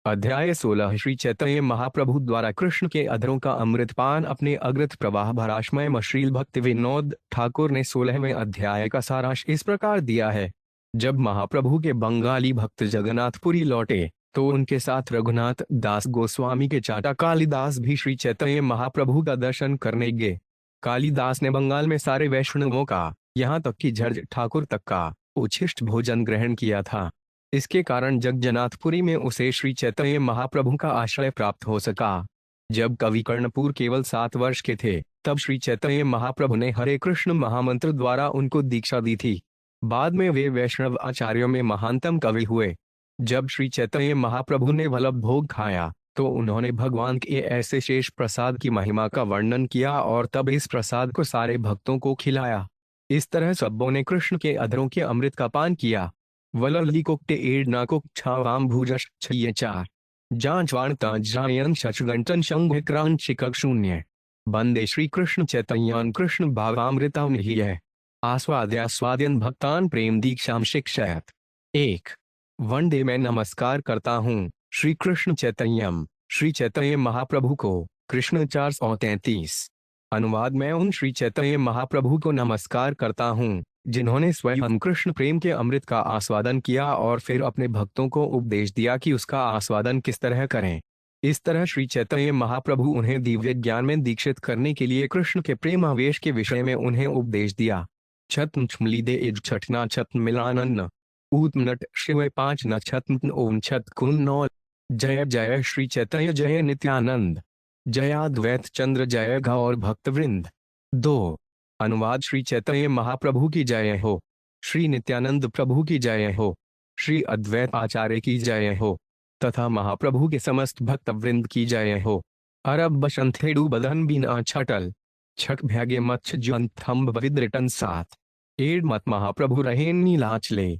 अध्याय 16 श्री चैतन्य महाप्रभु द्वारा कृष्ण के अधरों का अमृतपान। अपने अग्रत प्रवाह भराशमय मश्रील भक्ति विनोद ठाकुर ने 16वें अध्याय का सारांश इस प्रकार दिया है। जब महाप्रभु के बंगाली भक्त जगन्नाथपुरी लौटे तो उनके साथ रघुनाथ दास गोस्वामी के चाचा कालिदास भी श्री चैतन्य महाप्रभु का दर्शन करने गए। कालिदास ने बंगाल में सारे वैष्णवों का, यहाँ तक कि जर्ज ठाकुर तक का उच्छिष्ट भोजन ग्रहण किया था। इसके कारण जगन्नाथपुरी में उसे श्री चैतन्य महाप्रभु का आश्रय प्राप्त हो सका। जब कवि कर्णपुर केवल 7 वर्ष के थे तब श्री चैतन्य महाप्रभु ने हरे कृष्ण महामंत्र द्वारा उनको दीक्षा दी थी। बाद में वे वैष्णव आचार्यों में महानतम कवि हुए। जब श्री चैतन्य महाप्रभु ने वल्लभ भोग खाया तो उन्होंने भगवान के ऐसे शेष प्रसाद की महिमा का वर्णन किया और तब इस प्रसाद को सारे भक्तों को खिलाया। इस तरह सबों ने कृष्ण के अधरों के अमृत का पान किया। वललिकोक्टे एडनाकोक छावाम भूजश छये चार जांचवाण ताजायन शचगंटन शंघक्रांत शिकक शून्य बंदे श्री कृष्ण चैतन्यान कृष्ण भावामृताम निहिय आस्वाद्यास्वाद्यन भक्तान प्रेम दीक्षाम शिक्षयत। 1 वंदे मैं नमस्कार करता हूँ श्री कृष्ण चैतन्यम श्री चैतन्य महाप्रभु को। कृष्ण 433। अनुवाद मैं उन श्री चैतन्य महाप्रभु को नमस्कार करता हूँ जिन्होंने स्वयं कृष्ण प्रेम के अमृत का आस्वादन किया और फिर अपने भक्तों को उपदेश दिया कि उसका आस्वादन किस तरह करें। इस तरह श्री चैतन्य महाप्रभु उन्हें दिव्य ज्ञान में दीक्षित करने के लिए कृष्ण के प्रेमावेश के विषय में उन्हें उपदेश दिया। छत्न छमलीदे इज छठना छत्न मिलानन्न ऊतनट शिव 5 न छत्न ओम छत कुल नौ। जय जय श्री चैतन्य जय नित्यानंद जयाद्वैत चंद्र जय गौर भक्तवृंद। 2 अनुवाद श्री चैतन्य महाप्रभु की जय हो, श्री नित्यानंद प्रभु की जय हो, श्री अद्वैत आचार्य की जय हो तथा महाप्रभु के समस्त भक्त वृंद की जय हो। अरब बसंथेडु बदन बिना छटल छक भ्यागे मच्छ जन थम्ब विद्रिटन 7 एड मत महाप्रभु रहे नीलाचले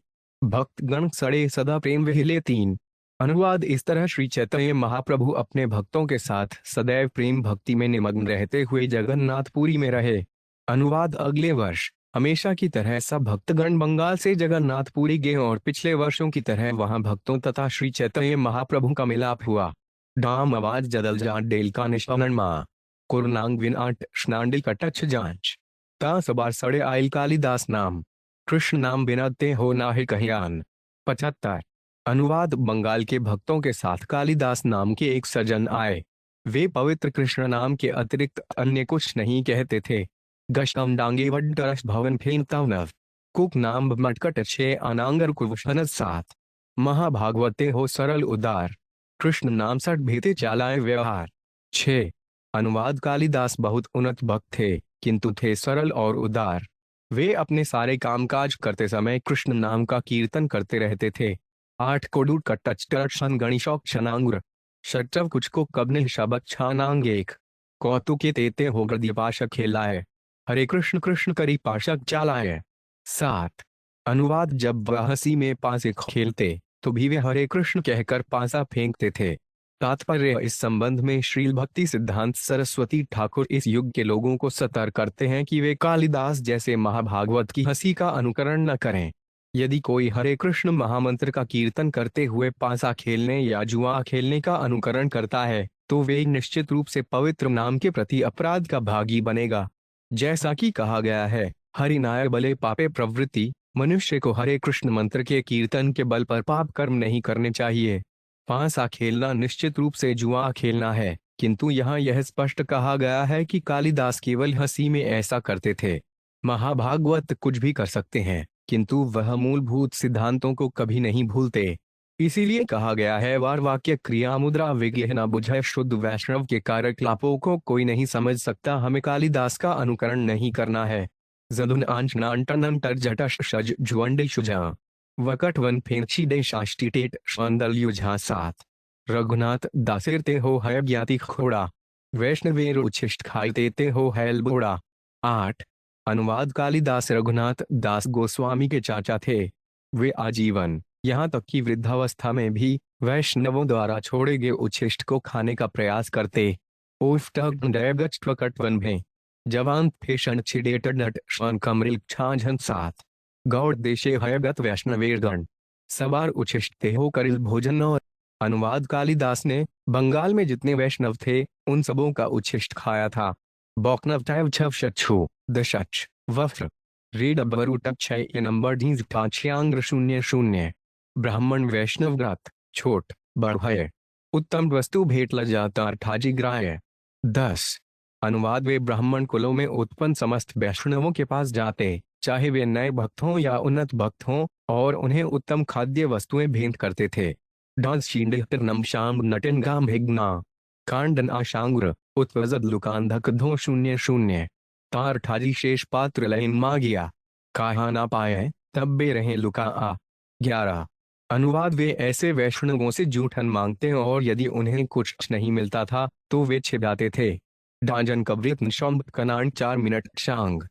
भक्त गण सड़े सदा प्रेम वहिले 3 अनुवाद इस तरह श्री चैतन्य महाप्रभु अपने भक्तों के साथ सदैव प्रेम भक्ति में निमग्न रहते हुए जगन्नाथपुरी में रहे। अनुवाद अगले वर्ष हमेशा की तरह सब भक्तगण बंगाल से जगन्नाथपुरी गए और पिछले वर्षों की तरह वहां भक्तों तथा श्री चैतन्य महाप्रभु का मिलाप हुआ। डाम आवाज जदल जाट डेल का निष्पालन माँ कुरनांग विनाट स्नांडिल कटच जांच ता सबार सड़े आयल कालिदास नाम कृष्ण नाम बिनाते हो नाहि कहियान। 75 अनुवाद बंगाल के भक्तों के साथ कालिदास नाम के एक सज्जन आए। वे पवित्र कृष्ण नाम के अतिरिक्त अन्य कुछ नहीं कहते थे। गशम डांगे वड्डरस भवन फेनतावनव कुक नाम मटकट 6 अनांगर कुवशनद 7 महाभागवते हो सरल उदार कृष्ण नाम सठ भेते चालाए व्यवहार। 6 अनुवाद कालिदास बहुत उन्नत भक्त थे किंतु थे सरल और उदार। वे अपने सारे कामकाज करते समय कृष्ण नाम का कीर्तन करते रहते थे। 8 कोडूर कट्टन गणिशौक क्षणांग्र शट्टव कुछ को कबने शबक छानांग 1 कौतुके तेते हो गृद्यपाशक खेलाए हरे कृष्ण कृष्ण करी पाशक चालाए। 7 अनुवाद जब वह हंसी में पासे खेलते तो भी वे हरे कृष्ण कहकर पासा फेंकते थे। तात्पर्य इस संबंध में श्रील भक्ति सिद्धांत सरस्वती ठाकुर इस युग के लोगों को सतर्क करते हैं कि वे कालिदास जैसे महाभागवत की हंसी का अनुकरण न करें। यदि कोई हरे कृष्ण महामंत्र का कीर्तन करते हुए पासा खेलने या जुआ खेलने का अनुकरण करता है तो वे निश्चित रूप से पवित्र नाम के प्रति अपराध का भागी बनेगा। जैसा कि कहा गया है, हरिनाय बले पापे प्रवृत्ति, मनुष्य को हरे कृष्ण मंत्र के कीर्तन के बल पर पाप कर्म नहीं करने चाहिए। पासा खेलना निश्चित रूप से जुआ खेलना है, किंतु यहाँ यह स्पष्ट कहा गया है कि कालिदास केवल हंसी में ऐसा करते थे। महाभागवत कुछ भी कर सकते हैं किंतु वह मूलभूत सिद्धांतों को कभी नहीं भूलते। इसीलिए कहा गया है, वार वाक्य क्रिया मुद्रा विज्ञ न बुझे शुद्ध वैष्णव के कार्यकलापों को कोई नहीं समझ सकता। हमें कालिदास का अनुकरण नहीं करना है। जदुन आंचनांटनंतर जटश शज जुवंडे शुजा वकट वन फेंची डे शाष्टी टेट श्वंदल युझा 7 रघुनाथ दासिरते हो है ज्ञाति खोड़ा वैष्णवेर उच्छिष्ट खाइते हो हैल बोड़ा। 8 अनुवाद कालिदास रघुनाथ दास गोस्वामी के चाचा थे। वे आजीवन, यहाँ तक कि वृद्धावस्था में भी वैष्णवों द्वारा छोड़े गए उच्छिष्ट को खाने का प्रयास करते। ओफ्टन में जवान फेशन छिडेटनट श्वन कमरिल छाझन 7 गौड़ देशे हयगत वैष्णवेरगण सबार उच्छिष्ट हो करिल भोजन और अनुवाद कालिदास ने बंगाल में जितने वैष्णव थे उन सबों का उच्छिष्ट खाया था। बौकनव टैव छव शच्छु दशच वफ्र रीड अबरूटक छय नंबर ढीज पांच्यांग्र 00। ब्राह्मण वैष्णव व्रत छोट बढ़य उत्तम वस्तु भेंट ल जाता ठाजी ग्राह्य 10। अनुवाद वे ब्राह्मण कुलों में उत्पन्न समस्त वैष्णवों के पास जाते, चाहे वे नए भक्त हों या उन्नत भक्त हों, और उन्हें उत्तम खाद्य वस्तुएं भेंट करते थे। डांस शींडम शाम नटन गाम हिग्ना कांडन आशांग्र उत्वजद लुकांधक धो 00। तार ठाजी शेष पात्र लयन मागिया कहा ना पाए तब बे रहे लुका आ 11। अनुवाद वे ऐसे वैष्णवों से जूठन मांगते और यदि उन्हें कुछ नहीं मिलता था तो वे छिपाते थे। डांजन कवरित शौम्ब कनान 4 मिनट शांग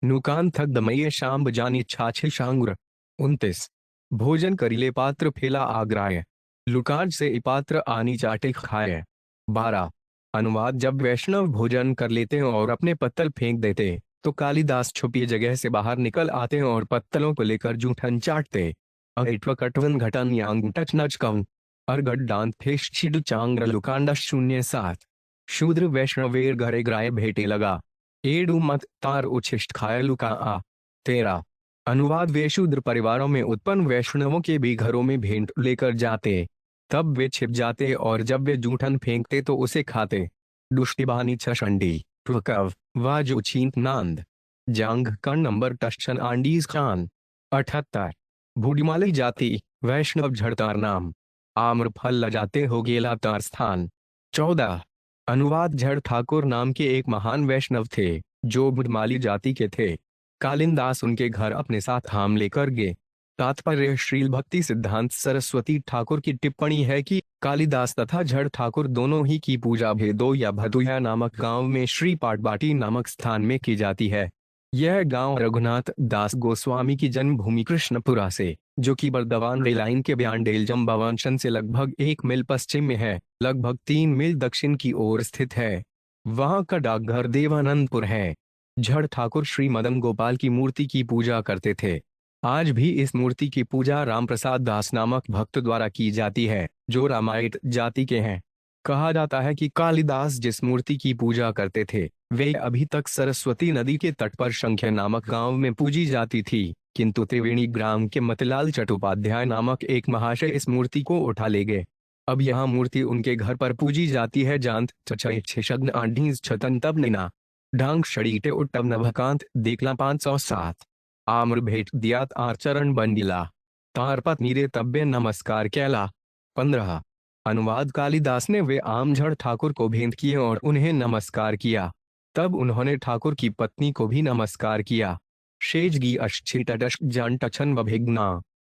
नुकान थक दमये शाम बजानी छाछे शांग्र 29। भोजन करिले पात्र फेला आग्राय लुकाज से इपात्र आनी चाटे खाए 12। अनुवाद जब वैष्णव भोजन कर लेते और अपने पत्तल फेंक देते तो कालिदास छुपी जगह से बाहर निकल आते और पत्तलों को लेकर जूठन चाटते। अटवन घटन यांग टच नच कम अर्गड दांत फेश छिड चांग्र लुकांडा 07। शूद्र वैष्णवेर घरे ग्राय भेटे लगा एडू मत तार उच्छिष्ट खाय लुका आ 13। अनुवाद वे शूद्र परिवारों में उत्पन्न वैष्णवों के भी घरों में भेंट लेकर जाते, तब वे छिप जाते और जब वे जूठन फेंकते तो उसे खाते। दुष्टिबानी छंडी ट्वकव वाजुचींत नांद जांग कण नंबर टशन आंडीज खान 78। भूडिमाली जाति वैष्णव झड़तार नाम आम्र फल लजाते हो गेला तार स्थान 14। अनुवाद झड़ ठाकुर नाम के एक महान वैष्णव थे जो भूडमाली जाति के थे। कालिदास उनके घर अपने साथ हाम लेकर गए। तात्पर्य श्रील भक्ति सिद्धांत सरस्वती ठाकुर की टिप्पणी है कि कालिदास तथा झड़ ठाकुर दोनों ही की पूजा भेदो या भदुया नामक गांव में श्री पाटबाटी नामक स्थान में की जाती है। यह गांव रघुनाथ दास गोस्वामी की जन्मभूमि कृष्णपुरा से, जो कि बर्दवान रेलाइन के ब्यांडेल जम्बावंशन से लगभग 1 मील पश्चिम में है, लगभग 3 मील दक्षिण की ओर स्थित है। वहां का डाकघर देवानंदपुर है। झड़ ठाकुर श्री मदन गोपाल की मूर्ति की पूजा करते थे। आज भी इस मूर्ति की पूजा रामप्रसाद दास नामक भक्त द्वारा की जाती है जो रामायण जाति के हैं। कहा जाता है कि कालिदास जिस मूर्ति की पूजा करते थे वे अभी तक सरस्वती नदी के तट पर शंख्य नामक गांव में पूजी जाती थी, किंतु त्रिवेणी ग्राम के मतिलाल चट्टोपाध्याय नामक एक महाशय इस मूर्ति को उठा ले गए। अब यह मूर्ति उनके घर पर पूजी जाती है। जांत छग्न आंडीज छतन तब निना ढांग शड़ीटे उट्टव नभकांत देखला 507। आम्र भेट दियात आचरण बंदिला तार पत्नी रे तब्बे नमस्कार कैला 15। अनुवाद कालिदास ने वे आमझड़ ठाकुर को भेंट किए और उन्हें नमस्कार किया, तब उन्होंने ठाकुर की पत्नी को भी नमस्कार किया। शेजगी अश्चिटश जान टछन बभिग्ना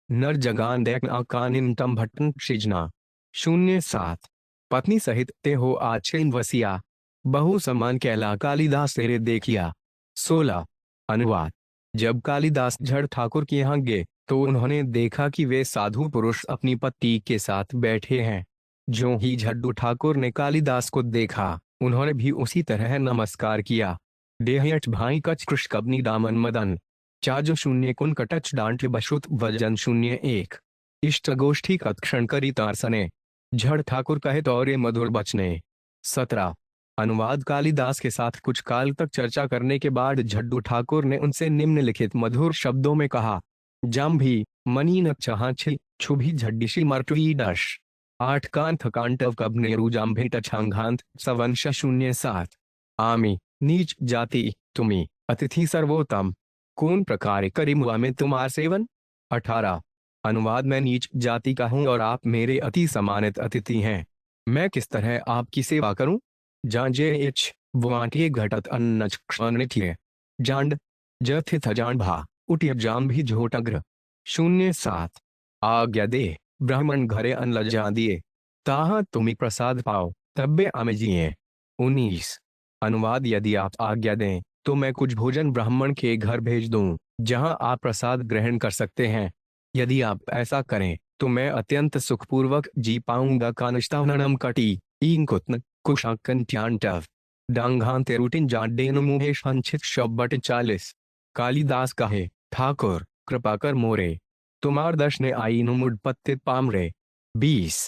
नर जगान देखना कानिन तम भट्टन शिजना 07। पत्नी सहित ते हो आछेन वसिया बहु समान कैला कालिदास तेरे देखिया 16। अनुवाद जब कालिदास झड़ ठाकुर के यहाँ गए तो उन्होंने देखा कि वे साधु पुरुष अपनी पत्नी के साथ बैठे हैं। जो ही झड्डू ठाकुर ने कालिदास को देखा उन्होंने भी उसी तरह नमस्कार किया। देहयठ भाई कच कृष्कबनी दामन मदन चाजो 0 कुन कटच डांट बशुत वजन 01। इष्ट गोष्ठी कत्क्षण करी तारसने झड़ ठाकुर कहे तौरे मधुर बचने 17। अनुवाद कालिदास के साथ कुछ काल तक चर्चा करने के बाद झड्डू ठाकुर ने उनसे निम्नलिखित मधुर शब्दों में कहा जाम्भी मनी न चाह छुभी झड्डिशी मर्टुई डश 8 कांथ कांटव कब नेरू जाम्भे टछांघांत सवंश 07। आमी नीच जाति तुम्ही अतिथि सर्वोत्तम कौन प्रकार करिमुआ में तुम्हार सेवन 18। अनुवाद मैं नीच जाति का हूँ और आप मेरे अति सम्मानित अतिथि हैं। मैं किस तरह आपकी सेवा करूं? जांजे इच वांटिये घटत अन्नच क्षणिठिये जांड जथित जान भा उटिय जाम भी झोटग्र 07। आज्ञा दे ब्राह्मण घरे अन्न लजा दिए ताहा तुम्ही प्रसाद पाओ तब्बे आमे जिए 19। अनुवाद यदि आप आज्ञा दें तो मैं कुछ भोजन ब्राह्मण के घर भेज दूं जहां आप प्रसाद ग्रहण कर सकते हैं। यदि आप ऐसा करें तो मैं अत्यंत सुखपूर्वक जी पाऊंगा। कानिष्टावनम कटी इंकुत्न कुशाकन ट्यांटव डांघांते रूटिन जाडेन मुहेश हंचित शब्बट 40। कालिदास कहे ठाकुर कृपा कर मोरे तुम्हार दर्शने आई नुमुड पत्तित पामरे 20।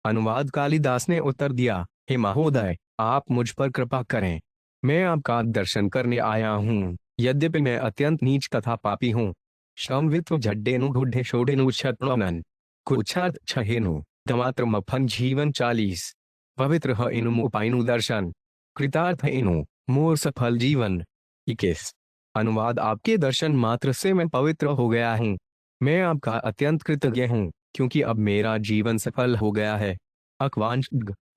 अनुवाद कालिदास ने उत्तर दिया, हे महोदय, आप मुझ पर कृपा करें। मैं आपका दर्शन करने आया हूँ। यद्यपि मैं अत्यंत नीच तथा पापी हूँ। श्रमवित्व झड्डेनु ढूढ़े शोडेनु शत्रुनन कुछात छहेनु दमात्र मफन जीवन 40। पवित्र ह इनु मुपाइनु दर्शन कृतार्थ इनु मोर सफल जीवन 21। अनुवाद आपके दर्शन मात्र से मैं पवित्र हो गया हूँ। मैं आपका अत्यंत कृतज्ञ हूँ, क्योंकि अब मेरा जीवन सफल हो गया है। अकवांश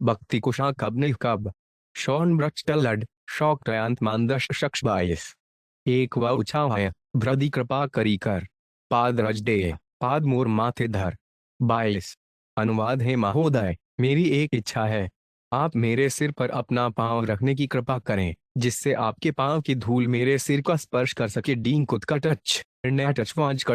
भक्ति कुशा कब नहीं कब शौन ब्रचटलड शौक टयांत मानदश शख्स 22। एक व उछावाय भ्रदि कृपा करी कर पाद रज दे पाद मोर माथे धर 22। अनुवाद है महोदय, मेरी एक इच्छा है। आप मेरे सिर पर अपना पांव रखने की कृपा करें, जिससे आपके पांव की धूल मेरे सिर का स्पर्श कर सके। डींग कुत टच टचवाज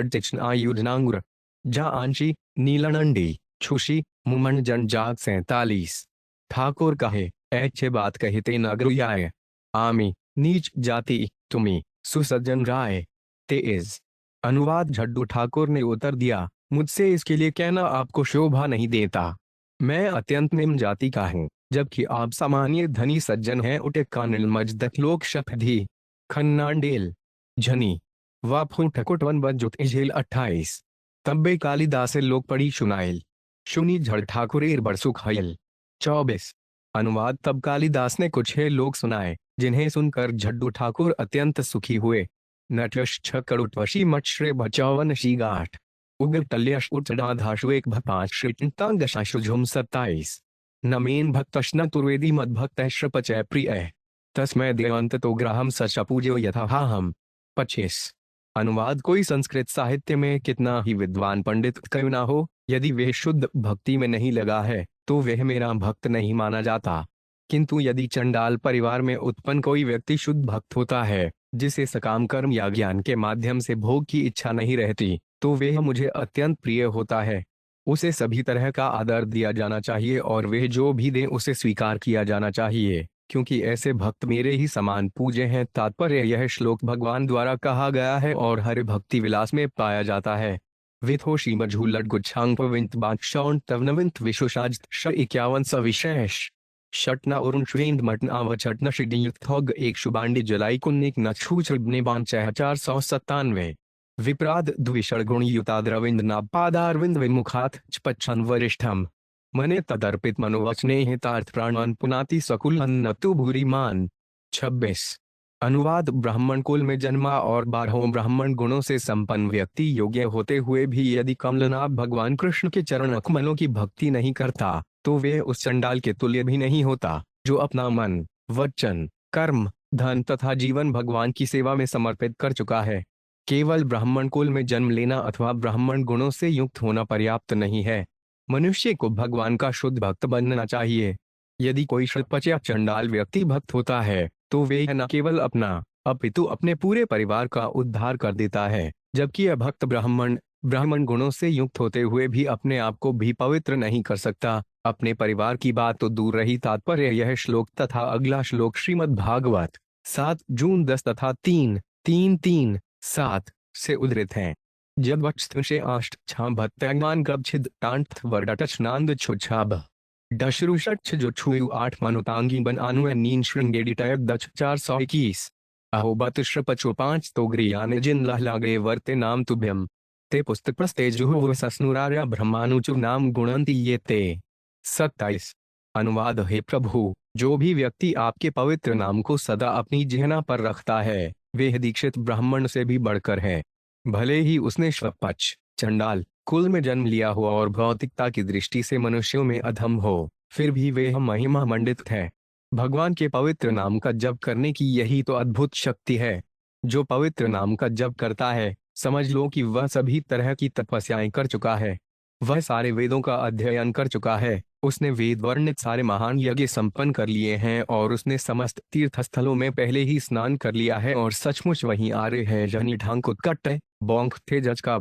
आयुधनांगुर जा आंशी नीलनंडी छुशी मुमन जन जाग 47। ठाकुर कहे, ऐसे बात कहते नगरुयाय आमी नीच जाति तुम्ही सुसज्जन राय 23। अनुवाद झड्डू ठाकुर ने उत्तर दिया, मुझसे इसके लिए कहना आपको शोभा नहीं देता। मैं अत्यंत निम्न जाति का हूँ, जबकि आप सामान्य धनी सज्जन हैं। उटे कानिल मजदक लोक शपधी खन्नांडेल झनी वाफू ठकुटवन बजुत झेल 28। तब्बे कालिदास लोक पड़ी सुनाइल शुनी झड़ ठाकुरेर बरसुख हयल 24। अनुवाद तब कालिदास ने कुछ है लोग सुनाए, जिन्हें सुनकर झड्डू ठाकुर अत्यंत सुखी हुए। नटयश छकड़ुटवशी मच्छरे बचावन शीगाठ उग्र टल्यश उच्चडाधाशु एक भपाश श्रीचिंतांगशाशुझुम 27। नमेन भक्तश्न तुर्वेदी मद्भक्त श्रपचय प्रिय तस्मै देवंत तो ग्राहम सच पूज्यो यथाहाहम 25। अनुवाद कोई संस्कृत साहित्य में कितना ही विद्वान पंडित क्यों ना हो, यदि वह शुद्ध भक्ति में नहीं लगा है तो वह मेरा भक्त नहीं माना जाता। किंतु यदि चंडाल परिवार में उत्पन्न कोई व्यक्ति शुद्ध भक्त होता है, जिसे सकाम कर्म या ज्ञान के माध्यम से भोग की इच्छा नहीं रहती, तो वह मुझे अत्यंत प्रिय होता है। उसे सभी तरह का आदर दिया जाना चाहिए और वह जो भी दे उसे स्वीकार किया जाना चाहिए, क्योंकि ऐसे भक्त मेरे ही समान पूज्य हैं। तात्पर्य यह श्लोक भगवान द्वारा कहा गया है और हरि भक्ति विलास में पाया जाता है। विथोषी मझूलट गुच्छांग पविंत बादशाउन तवनविंत विशुषाज 51 सविशेष शटना और श्वेंद मटना व चटना शिडियुक्त थोग एक शुभांडी जलाई कुन्निक न छूचने बान 497। विप्राद द्विषण गुण युता द्रविंद ना पादारविंद विमुखात 55 वरिष्ठम मने तदर्पित मनोवचने हितार्थ प्राणन पुनाति सकुल अन्न तु भूरिमान 26। अनुवाद ब्राह्मण कुल में जन्मा और 12 ब्राह्मण गुणों से संपन्न व्यक्ति योग्य होते हुए भी यदि कमलनाभ भगवान कृष्ण के चरण कमलों की भक्ति नहीं करता, तो वे उस चंडाल के तुल्य भी नहीं होता, जो अपना मन वचन कर्म धन तथा जीवन भगवान की सेवा में समर्पित कर चुका है। केवल ब्राह्मण कुल में जन्म लेना अथवा ब्राह्मण गुणों से युक्त होना पर्याप्त नहीं है। मनुष्य को भगवान का शुद्ध भक्त बनना चाहिए। यदि कोई श्रपच या चंडाल व्यक्ति भक्त होता है, तो वे न केवल अपना अपितु अपने पूरे परिवार का उद्धार कर देता है, जबकि अभक्त ब्राह्मण गुणों से युक्त होते हुए भी अपने आप को भी पवित्र नहीं कर सकता। अपने परिवार की बात तो दूर रही, तात्पर्य यह श्लोक तथा अगला श्लोक श्रीमद् भागवत 7 जून 10 तथा 3:3-3-7 से उद्धृत हैं। जब वक्षे आष्ट छा भत्यान गच्छिद टांठ वर्डटच नांद छुछाब डशरुषक्ष जो छुयु 8 मनुतांगी बन आनु नीन श्रृंगेडी टाइप दच 421। अहो बत श्रपचो 5 तो ग्रियाने जिन लहलागे वर्ते नाम तुभ्यम ते पुस्तक प्रस्ते जुहु सस्नुरार्या ब्रह्मानुचु नाम गुणंती ये ते 27। अनुवाद हे प्रभु, जो भी व्यक्ति आपके पवित्र नाम को सदा अपनी जिह्वा पर रखता है, वह दीक्षित ब्राह्मण से भी बढ़कर है। भले ही उसने श्रपच चंडाल कुल में जन्म लिया हो और भौतिकता की दृष्टि से मनुष्यों में अधम हो, फिर भी वह महिमा मंडित है। भगवान के पवित्र नाम का जप करने की यही तो अद्भुत शक्ति है। जो पवित्र नाम का जप करता है, समझ लो कि वह सभी तरह की तपस्याएं कर चुका है। वह सारे वेदों का अध्ययन कर चुका है। उसने वेद वर्णित सारे महान यज्ञ संपन्न कर लिए हैं और उसने समस्त तीर्थ स्थलों में पहले ही स्नान कर लिया है और सचमुच वहीं आ रहे हैं। जनी ढांग उत्कट बोंक थे जज का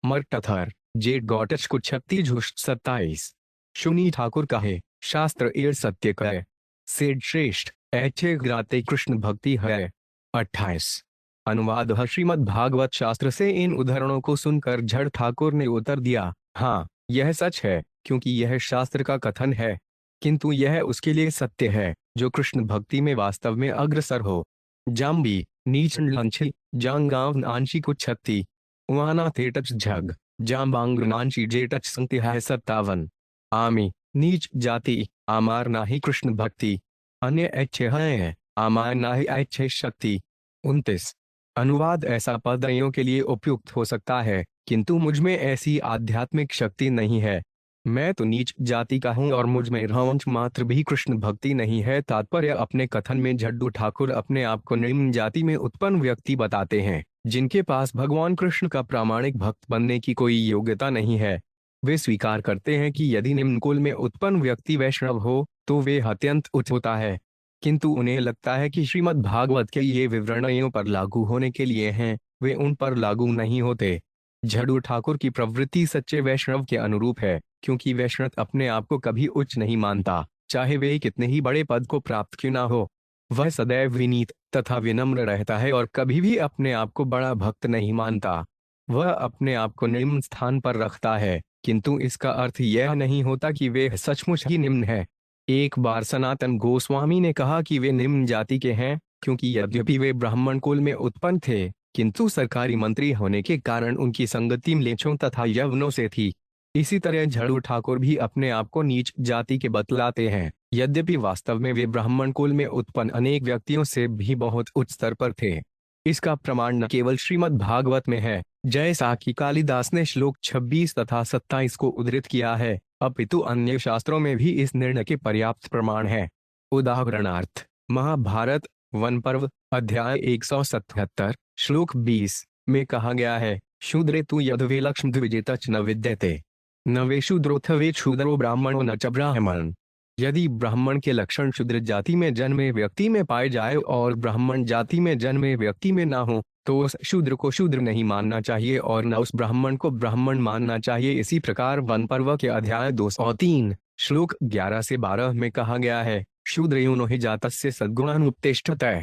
मरटथर जेठ गौटच कुछ 36 27। शुनी ठाकुर कहे, शास्त्र एड़ सत्य कहे सेठ श्रेष्ठ ऐचे ग्राते कृष्ण भक्ति है 28। अनुवाद श्रीमद् भागवत शास्त्र से इन उदाहरणों को सुनकर झड़ ठाकुर ने उत्तर दिया, हाँ यह सच है क्योंकि यह शास्त्र का कथन है, किंतु यह उसके लिए सत्य है जो कृष्ण भक्ति में वास्तव में अग्रसर हो। जाम्बी नीच लंछी जांगाव नांशी को छत्ती उआना थेटच झग जाम्बांग नांशी जेटच संत्य 57। आमी नीच जाति आमार नाही कृष्ण भक्ति अन्य अच्छे हैं आमार नाही अच्छे शक्ति। 29। अनुवाद ऐसा पदयों के लिए उपयुक्त हो सकता है, किंतु मुझ में ऐसी आध्यात्मिक शक्ति नहीं है। मैं तो नीच जाति का हूँ और मुझ में रंच मात्र भी कृष्ण भक्ति नहीं है। तात्पर्य अपने कथन में झड्डू ठाकुर अपने आप को निम्न जाति में उत्पन्न व्यक्ति बताते हैं, जिनके पास भगवान कृष्ण का प्रामाणिक भक्त बनने की कोई योग्यता नहीं है। वे स्वीकार करते हैं कि यदि निम्न कुल में उत्पन्न व्यक्ति वैष्णव हो तो वे अत्यंत उच्च होता है, किंतु उन्हें लगता है कि श्रीमद् भागवत के ये विवरणों पर लागू होने के लिए हैं, वे उन पर लागू नहीं होते। झड्डू ठाकुर की प्रवृत्ति सच्चे वैष्णव के अनुरूप है, क्योंकि वैष्णव अपने आप को कभी उच्च नहीं मानता, चाहे वे कितने ही बड़े पद को प्राप्त क्यों ना हो। वह सदैव विनीत तथा विनम्र रहता है और कभी भी अपने आप को बड़ा भक्त नहीं मानता। वह अपने आप को निम्न स्थान पर रखता है, किंतु इसका अर्थ यह नहीं होता कि वे सचमुच ही निम्न है। एक बार सनातन गोस्वामी ने कहा कि वे निम्न जाति के हैं, क्योंकि यद्यपि वे ब्राह्मण कुल में उत्पन्न थे, किंतु सरकारी मंत्री होने के कारण उनकी संगति म्लेच्छों तथा यवनों से थी। इसी तरह झड्डू ठाकुर भी अपने आप को नीच जाति के बतलाते हैं, यद्यपि वास्तव में वे ब्राह्मण कुल में उत्पन्न अनेक व्यक्तियों से भी बहुत उच्च स्तर पर थे। इसका प्रमाण न केवल श्रीमद् भागवत में है, जैसा कि कालिदास ने श्लोक 26 तथा 27 को उद्धृत किया है, अपितु अन्य शास्त्रों में भी इस निर्णय के पर्याप्त प्रमाण है। उदाहरणार्थ महाभारत वन पर्व अध्याय 177 श्लोक 20 में कहा गया है, शूद्रे तु यद्वे लक्ष्म द्विजेतच न विद्यते न वे शूद्रोथ वे शूद्रो ब्राह्मणो न च ब्राह्मण। यदि ब्राह्मण के लक्षण शूद्र जाति में जन्मे व्यक्ति में पाए जाए और ब्राह्मण जाति में जन्मे व्यक्ति में ना हो, तो उस शूद्र को शूद्र नहीं मानना चाहिए और न उस ब्राह्मण को ब्राह्मण मानना चाहिए। इसी प्रकार वन पर्व के अध्याय 203 श्लोक 11 से 12 में कहा गया है, शूद्रयोनो हि जातस्य सद्गुणानुत्तिष्ठते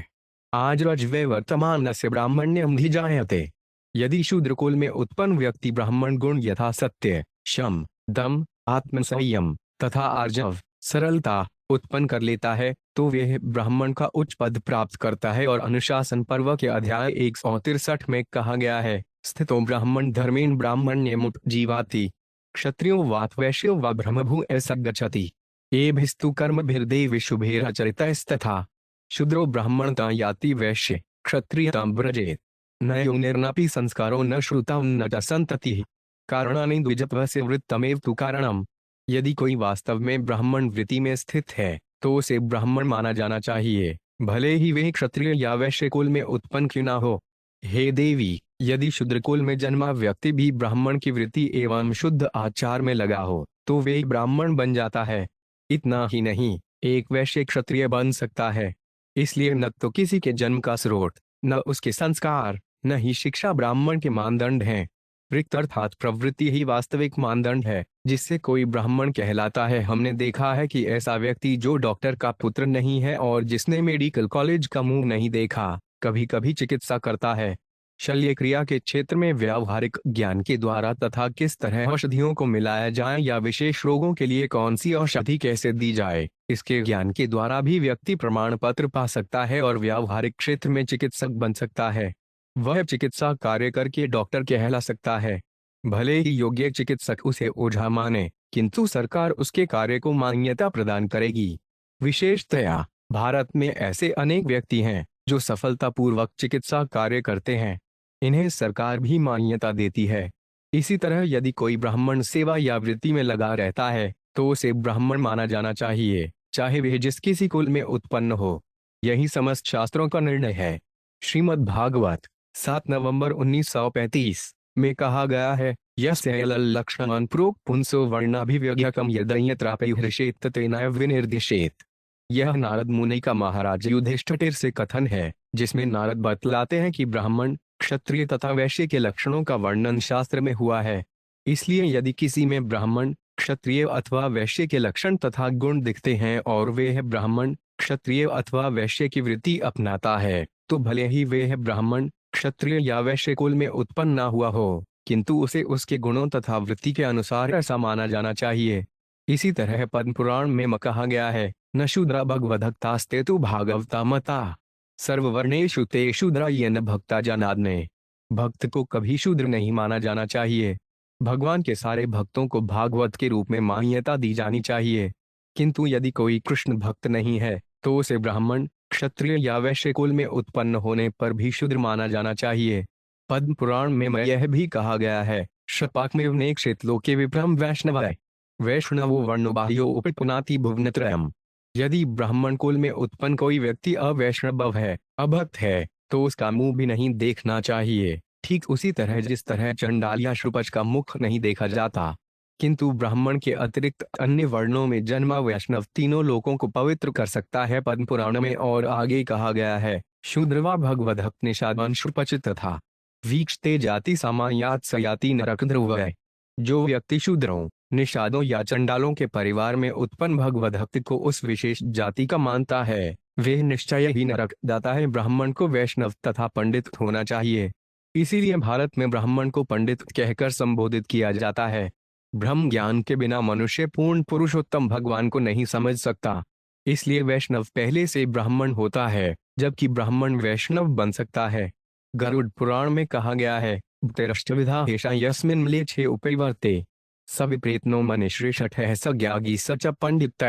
आज रज्वे वर्तमान से ब्राह्मण्यम हि जायते। यदि शूद्र कुल में उत्पन्न व्यक्ति ब्राह्मण गुण यथा सत्य, शम, दम, आत्मसंयम तथा आर्जव, सरलता उत्पन्न कर लेता है, तो वह ब्राह्मण का उच्च पद प्राप्त करता है। और अनुशासन पर्व के अध्याय 163 में कहा गया है, स्थितो ब्राह्मण धर्मेण ब्राह्मण्यमुप जीवाति क्षत्रियो वात वैश्यो व ब्रह्मभू ऐसा गच्छति एभिस्तु कर्मभिर्देव शुभेराचरितस्तथा शूद्रो ब्राह्मणता याति वैश्य क्षत्रियतां व्रजेत न योनिर्नपि संस्कारो न श्रुतां न च संततिः कारणानि द्विजत्वस्य वृत्तमेव तु कारणम्। यदि कोई वास्तव में ब्राह्मण वृत्ति में स्थित है तो उसे ब्राह्मण माना जाना चाहिए, भले ही वे क्षत्रिय या वैश्य कुल में उत्पन्न क्यों ना हो। हे देवी, यदि शूद्र कुल में जन्मा व्यक्ति भी ब्राह्मण की वृत्ति एवं शुद्ध आचार में लगा हो तो वे ब्राह्मण बन जाता है। इतना ही नहीं, एक वैश्य क्षत्रिय बन सकता है। इसलिए न तो किसी के जन्म का स्रोत, न उसके संस्कार, न ही शिक्षा ब्राह्मण के मानदंड हैं। वृत्त अर्थात प्रवृत्ति ही वास्तविक मानदंड है जिससे कोई ब्राह्मण कहलाता है। हमने देखा है कि ऐसा व्यक्ति जो डॉक्टर का पुत्र नहीं है और जिसने मेडिकल कॉलेज का मुंह नहीं देखा, कभी कभी चिकित्सा करता है। शल्य क्रिया के क्षेत्र में व्यावहारिक ज्ञान के द्वारा तथा किस तरह औषधियों को मिलाया जाए या विशेष रोगों के लिए कौन सी औषधि कैसे दी जाए, इसके ज्ञान के द्वारा भी व्यक्ति प्रमाण पत्र पा सकता है और व्यावहारिक क्षेत्र में चिकित्सक बन सकता है। वह चिकित्सा कार्य करके डॉक्टर कहला सकता है। भले ही योग्य चिकित्सक उसे ओझा माने, किंतु सरकार उसके कार्य को मान्यता प्रदान करेगी। विशेषतया भारत में ऐसे अनेक व्यक्ति हैं जो सफलतापूर्वक चिकित्सा कार्य करते हैं, इन्हें सरकार भी मान्यता देती है। इसी तरह यदि कोई ब्राह्मण सेवा या वृत्ति में लगा रहता है तो उसे ब्राह्मण माना जाना चाहिए, चाहे वह जिस किसी कुल में उत्पन्न हो। यही समस्त शास्त्रों का निर्णय है। श्रीमद् भागवत 7 नवंबर 1935 में कहा गया है, यस्य लक्षणान् प्रोक्त पुंसो वर्णाभिव्यज्ञकम् यदन्यत्रापयुहृषेत् तेनैव विनिर्दिशेत्। यह नारद मुनि का महाराज युधिष्ठिर से कथन है, जिसमें नारद बतलाते हैं कि ब्राह्मण, क्षत्रिय तथा वैश्य के लक्षणों का वर्णन शास्त्र में हुआ है। इसलिए यदि किसी में ब्राह्मण, क्षत्रिय अथवा वैश्य के लक्षण तथा गुण दिखते हैं और वे ब्राह्मण, क्षत्रिय अथवा वैश्य की वृत्ति अपनाता है, तो भले ही वे ब्राह्मण, क्षत्रिय या वैश्य कुल में उत्पन्न ना हुआ हो, किंतु उसे उसके गुणों तथा वृत्ति के अनुसार ऐसा माना जाना चाहिए। इसी तरह पद्म पुराण में कहा गया है, न शूद्र भगवदत्तास्ते तु भागवता मता सर्ववर्णेषु ते शूद्र ये न भक्ता जनादने। भक्त को कभी शूद्र नहीं माना जाना चाहिए। भगवान के सारे भक्तों को भागवत के रूप में मान्यता दी जानी चाहिए। किंतु यदि कोई कृष्ण भक्त नहीं है तो उसे ब्राह्मण, क्षत्रिय या वैश्य कुल में उत्पन्न होने पर भी शूद्र माना जाना चाहिए। पद्म पुराण में यह भी कहा गया है, शपाक में नेक्षित लोके विप्रम वैष्णवाय वैष्णवो वर्णबाह्यो उपपुनाति भुवनत्रयम्। यदि ब्राह्मण कुल में उत्पन्न कोई व्यक्ति अवैष्णव है, अभक्त है, तो उसका मुंह भी नहीं देखना चाहिए। ठीक उसी तरह जिस तरह चंडाल या शुपच का मुख नहीं देखा जाता, किंतु ब्राह्मण के अतिरिक्त अन्य वर्णों में जन्मा वैष्णव तीनों लोकों को पवित्र कर सकता है। पद्म पुराण में और आगे कहा गया है, शूद्रवा भगवदभक्त निषादवान शुपच तथा वीक्षते जाति सामान्यात सयाति नरक ध्रुवय। जो व्यक्ति शूद्रों, निषादों या चंडालों के परिवार में उत्पन्न भगवदभक्त को उस विशेष जाति का मानता है, वे निश्चय ही नरक जाता है। ब्राह्मण को वैष्णव तथा पंडित होना चाहिए। इसीलिए भारत में ब्राह्मण को पंडित कहकर संबोधित किया जाता है। ब्रह्म ज्ञान के बिना मनुष्य पूर्ण पुरुषोत्तम भगवान को नहीं समझ सकता। इसलिए वैष्णव पहले से ब्राह्मण होता है, जबकि ब्राह्मण वैष्णव बन सकता है। गरुड़ पुराण में कहा गया है, तेरष्टविधा हेषा यस्मिन् म्लेच्छे उपैवर्ते सविप्रेतनो मनिश्रेष्ठ है सज्ञागी सच पंडित।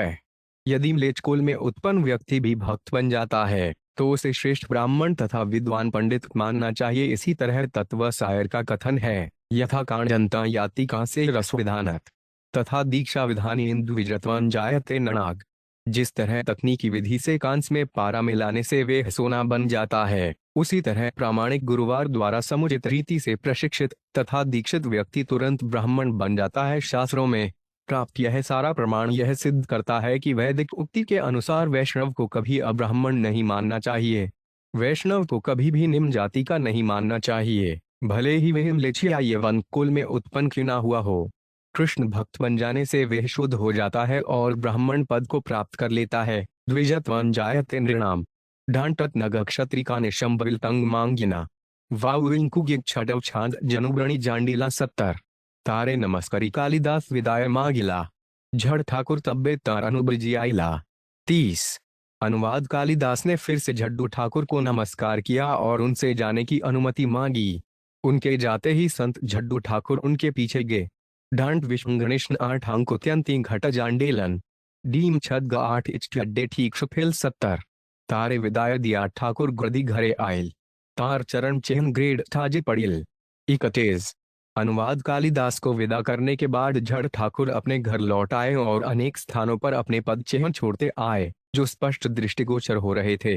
यदि म्लेच्छ कुल में उत्पन्न व्यक्ति भी भक्त बन जाता है तो उसे श्रेष्ठ ब्राह्मण तथा विद्वान पंडित मानना चाहिए। इसी तरह तत्व सायर का कथन है, यथा कांजंता याति कांसे रस विधानत तथा दीक्षा विधान इंदु विजतवान जायते ननाग। जिस तरह तकनीकी विधि से कांस में पारा मिलाने से वे सोना बन जाता है, उसी तरह प्रामाणिक गुरुवार द्वारा समुचित रीति से प्रशिक्षित तथा दीक्षित व्यक्ति तुरंत ब्राह्मण बन जाता है। शास्त्रों में प्राप्त यह सारा प्रमाण यह सिद्ध करता है कि वैदिक उक्ति के अनुसार वैष्णव को कभी अब्राह्मण नहीं मानना चाहिए। वैष्णव को कभी भी निम्न जाति का नहीं मानना चाहिए, भले ही वह म्लेच्छ या यवन कुल में उत्पन्न क्यों ना हुआ हो। कृष्ण भक्त बन जाने से वह शुद्ध हो जाता है और ब्राह्मण पद को प्राप्त कर लेता है। द्विजत्वं जायते नृणाम डांटत नग क्षत्रिका निशंबरिल तंग मांगिना वाउंकुगिक छडव छांद जनुब्रणी जांडीला 70। तारे नमस्करी कालिदास विदाय मागिला झड़ ठाकुर तब्बे तार अनुब्रजी आइला। 30। अनुवाद कालिदास ने फिर से झड्डू ठाकुर को नमस्कार किया और उनसे जाने की अनुमति मांगी। उनके जाते ही संत झड्डू ठाकुर उनके पीछे गए। डांट विष्णु गणेश 8 अंक त्यंती घट जांडेलन डीम छद 8 इच अड्डे ठीक सुफिल 70। तारे विदाय दिया ठाकुर गुर्दी घरे आयल तार चरण चिन्ह ग्रेड ठाजे पड़िल। 31। अनुवाद कालिदास को विदा करने के बाद झड़ ठाकुर अपने घर लौट आए और अनेक स्थानों पर अपने पद चिन्ह छोड़ते आए जो स्पष्ट दृष्टिगोचर हो रहे थे।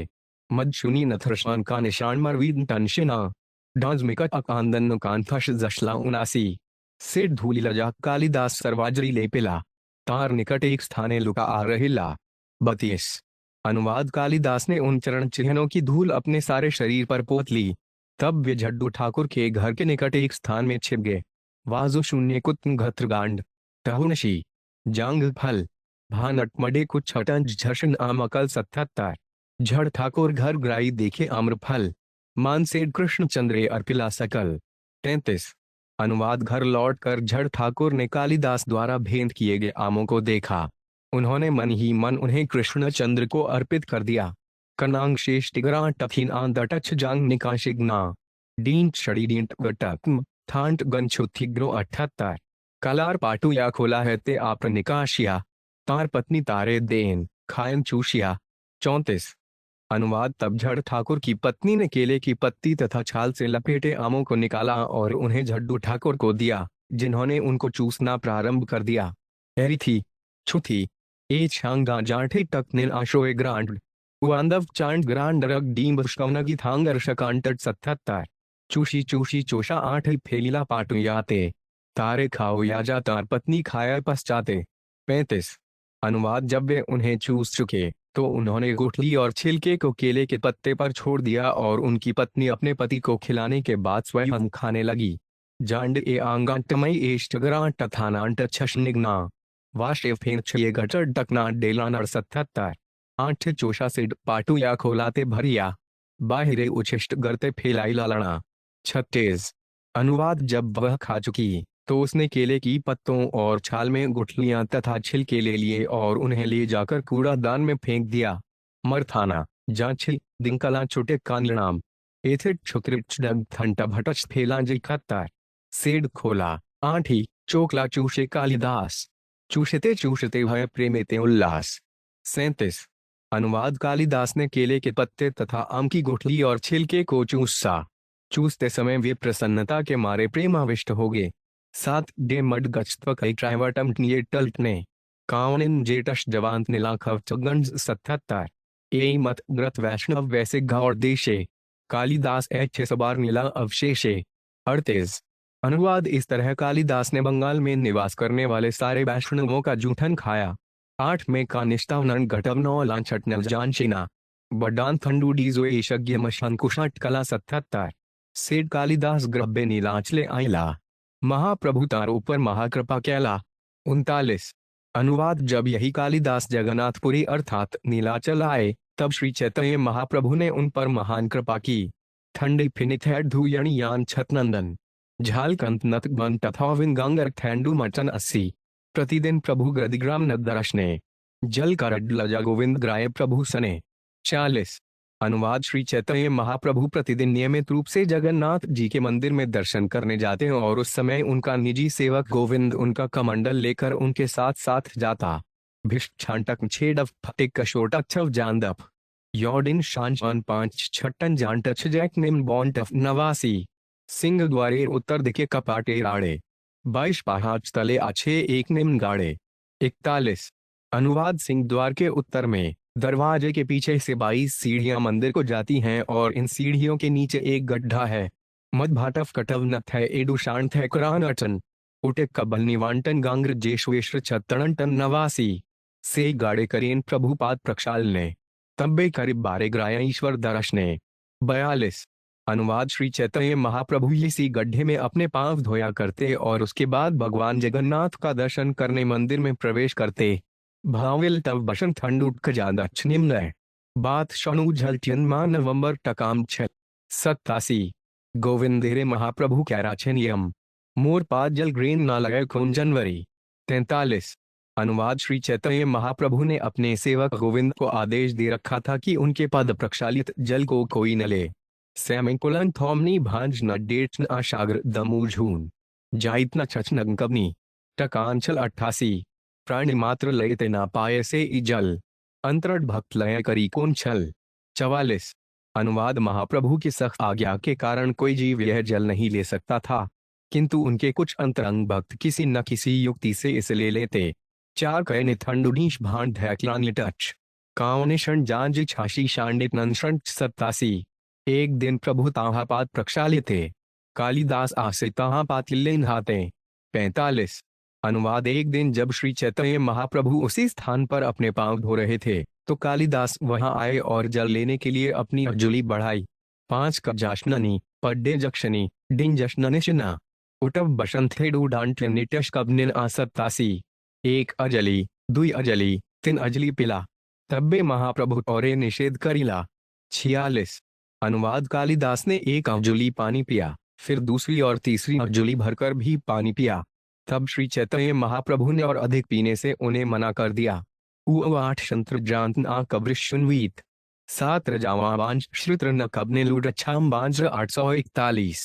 मदशुनी नथरशान का निशान मरवीद तनशिना डांजमिकट अकांदन कांथश जशला 79। सेठ धूली लजा कालिदास सर्वाजरी ले पिला तार निकट एक स्थाने लुका आ रहिला। 32। अनुवाद कालिदास ने उन चरण चिन्हों की धूल अपने सारे शरीर पर पोत ली। तब वे झड्डू ठाकुर के घर के निकट एक स्थान में छिप गए। वाजो शून्य कुत्घत्रगांड टहुनशी जांग फल भानट मडे कुछ छटन झर्षण आमकल 77। झड़ ठाकुर घर ग्राई देखे आम्रफल मान सेठ कृष्ण चंद्रे अर्पिला सकल। 33। अनुवाद घर लौटकर झड़ ठाकुर ने कालिदास द्वारा भेंट किए गए आमों को देखा। उन्होंने मन ही मन उन्हें कृष्ण चंद्र को अर्पित कर दिया। कनांग शेष टिगरा टफीन आंदटच जांग निकाशिग्ना डींट शड़ी डींट गटक थांट गंछुथिग्रो 78। कलार पाटू या खोला है ते आप निकाशिया तार पत्नी तारे देन खायन चूशिया। 34। अनुवाद तब झड़ ठाकुर की पत्नी ने केले की पत्ती तथा छाल से लपेटे आमों को निकाला और उन्हें झड्डू ठाकुर को दिया, जिन्होंने उनको चूसना प्रारंभ कर दिया। एरी थी छुथी ए छांगा जाठे तक नील आशोए ग्रांड उआंदव चांड ग्रांड रग डीम शकौनगी थांगर शकांटट 77। चूशी चूशी चोशा 8 फेलीला पाटू याते तारे खाओ या जा तार पत्नी खाया पश्चाते। 35। अनुवाद जब वे उन्हें चूस चुके तो उन्होंने गुठली और छिलके को केले के पत्ते पर छोड़ दिया और उनकी पत्नी अपने पति को खिलाने के बाद स्वयं खाने लगी। जांड ए आंगाटमई एष्टग्रांट थानांट छशनिग्ना वाशे फेन छे गटर डकना डेलानर 77। 8 चोशा से पाटू या खोलाते भरिया बाहिरे उच्छिष्ट गरते फैलाई लालना। 36। अनुवाद जब वह खा चुकी तो उसने केले की पत्तों और छाल में गुठलियां तथा छिलके ले लिए और उन्हें ले जाकर कूड़ादान में फेंक दिया। मरथाना जांचिल दिंकला चुटे काननाम एथिट छुकृच डग थंटा भटच थेला जी खत्तर सेड खोला आठी चोकला चूषे कालिदास चूषते भय प्रेमेते उल्लास। 37। अनुवाद कालिदास ने केले के पत्ते तथा आम की गुठली और छिलके को चूसा। चूसते समय वे प्रसन्नता के मारे प्रेमाविष्ट हो गए। 7 डे मड गच्त्व कई ट्राइवटम निये टल्टने काउनिन जेटश जवांत नीलाखव चगंज 77। ए मत ग्रत वैष्णव वैसे गौर देशे कालिदास एच सबार नीला अवशेषे 38। अनुवाद इस तरह कालिदास ने बंगाल में निवास करने वाले सारे वैष्णवों का जूठन खाया। 8 में का निष्ठावनन घटवनो लांछटन जानशिना बडान थंडूडीजो एशज्ञ मशंकुशट कला 77। सेठ कालिदास ग्रब्बे नीलांचले आइला महाप्रभु तारो पर महाकृपा कैला 39। अनुवाद जब यही कालिदास जगन्नाथपुरी अर्थात नीलाचल आए तब श्री चैतन्य महाप्रभु ने उन पर महान कृपा की। ठंडी फिनिथ धुयणी यान छतनंदन झालकंत नत बन तथा विंगांगर थैंडू मटन 80। प्रतिदिन प्रभु गृदिग्राम नदर्शने जल करड लजा गोविंद ग्राय प्रभु सने 40। अनुवाद श्री चैतन्य महाप्रभु प्रतिदिन नियमित रूप से जगन्नाथ जी के मंदिर में दर्शन करने जाते हैं और उस समय उनका निजी सेवक गोविंद उनका कमंडल लेकर उनके साथ साथ जाता। भिष्ट छांटक छेडफ फटिक कशोटक छव जानदफ यौडिन शांचन 5 छट्टन जानटच जैक निम्न बॉन्टफ 89। सिंह द्वारे उत्तर दिखे कपाटे राड़े 22 पहाच तले अच्छे एक निम्न गाड़े 41। अनुवाद सिंह द्वार के उत्तर में दरवाजे के पीछे से 22 सीढ़ियां मंदिर को जाती हैं और इन सीढ़ियों के नीचे एक गड्ढा है। मदभाटफ कटव नथ है एडु शांत है कुरान अटन उटे कबल निवांटन गांग्र जेश्वेश्वर छत्तणटन 89। से गाड़े करेन प्रभुपाद प्रक्षाल ने तब्बे करीब बारे ग्राया ईश्वर दर्श ने 42। अनुवाद श्री चैतन्य महाप्रभु इसी गड्ढे में अपने पांव धोया करते और उसके बाद भगवान जगन्नाथ का दर्शन करने मंदिर में प्रवेश करते। भाविल तब बशन ठंड उठ ज्यादा निम्न बात शनु झलटियन नवंबर टकाम 6 87। गोविंदेरे महाप्रभु कैराचनियम मोर पाद जल ग्रेन ना लगे खून जनवरी 43। अनुवाद श्री चैतन्य महाप्रभु ने अपने सेवक गोविंद को आदेश दे रखा था कि उनके पद प्रक्षालित जल को कोई न ले। सैमिकुलन थोमनी भांज न डेट न आशाग्र दमूझून जाइत न छचन कबनी टकांचल 88। प्राणी मात्र लयते ना पाए से इजल अंतरट भक्त लय करी कौन छल 44। अनुवाद महाप्रभु की सख्त आज्ञा के कारण कोई जीव यह जल नहीं ले सकता था, किंतु उनके कुछ अंतरंग भक्त किसी न किसी युक्ति से इसे ले लेते। 4 कहने थंडुनीश भांड धैकलान टच काउनिशन जांज छाशी शांडित नंशन 87। एक दिन प्रभु ताहापात प्रक्षालित थे कालिदास आसे ताहापात नहाते 45। अनुवाद एक दिन जब श्री चैतन्य महाप्रभु उसी स्थान पर अपने पांव धो रहे थे तो कालिदास वहां आए और जल लेने के लिए अपनी अंजुली बढ़ाई। 5 का जाशननी पड्डे जक्षनी डिन जशननिशना उटव बसंथे डांट निटश कबनिन 87। 1 अजली 2 अजली 3 अजली पिला तब्बे महाप्रभु और निषेध करिला 46। अनुवाद कालिदास ने एक अंजुली पानी पिया, फिर दूसरी और तीसरी अंजुली भरकर भी पानी पिया। तब श्री चैतन्य महाप्रभु ने और अधिक पीने से उन्हें मना कर दिया। 8 शंत्र जांत ना कब्रिशुनवीत 7 रजावांश श्रुत्र न कबने लुडच्छाम बांज्र 841।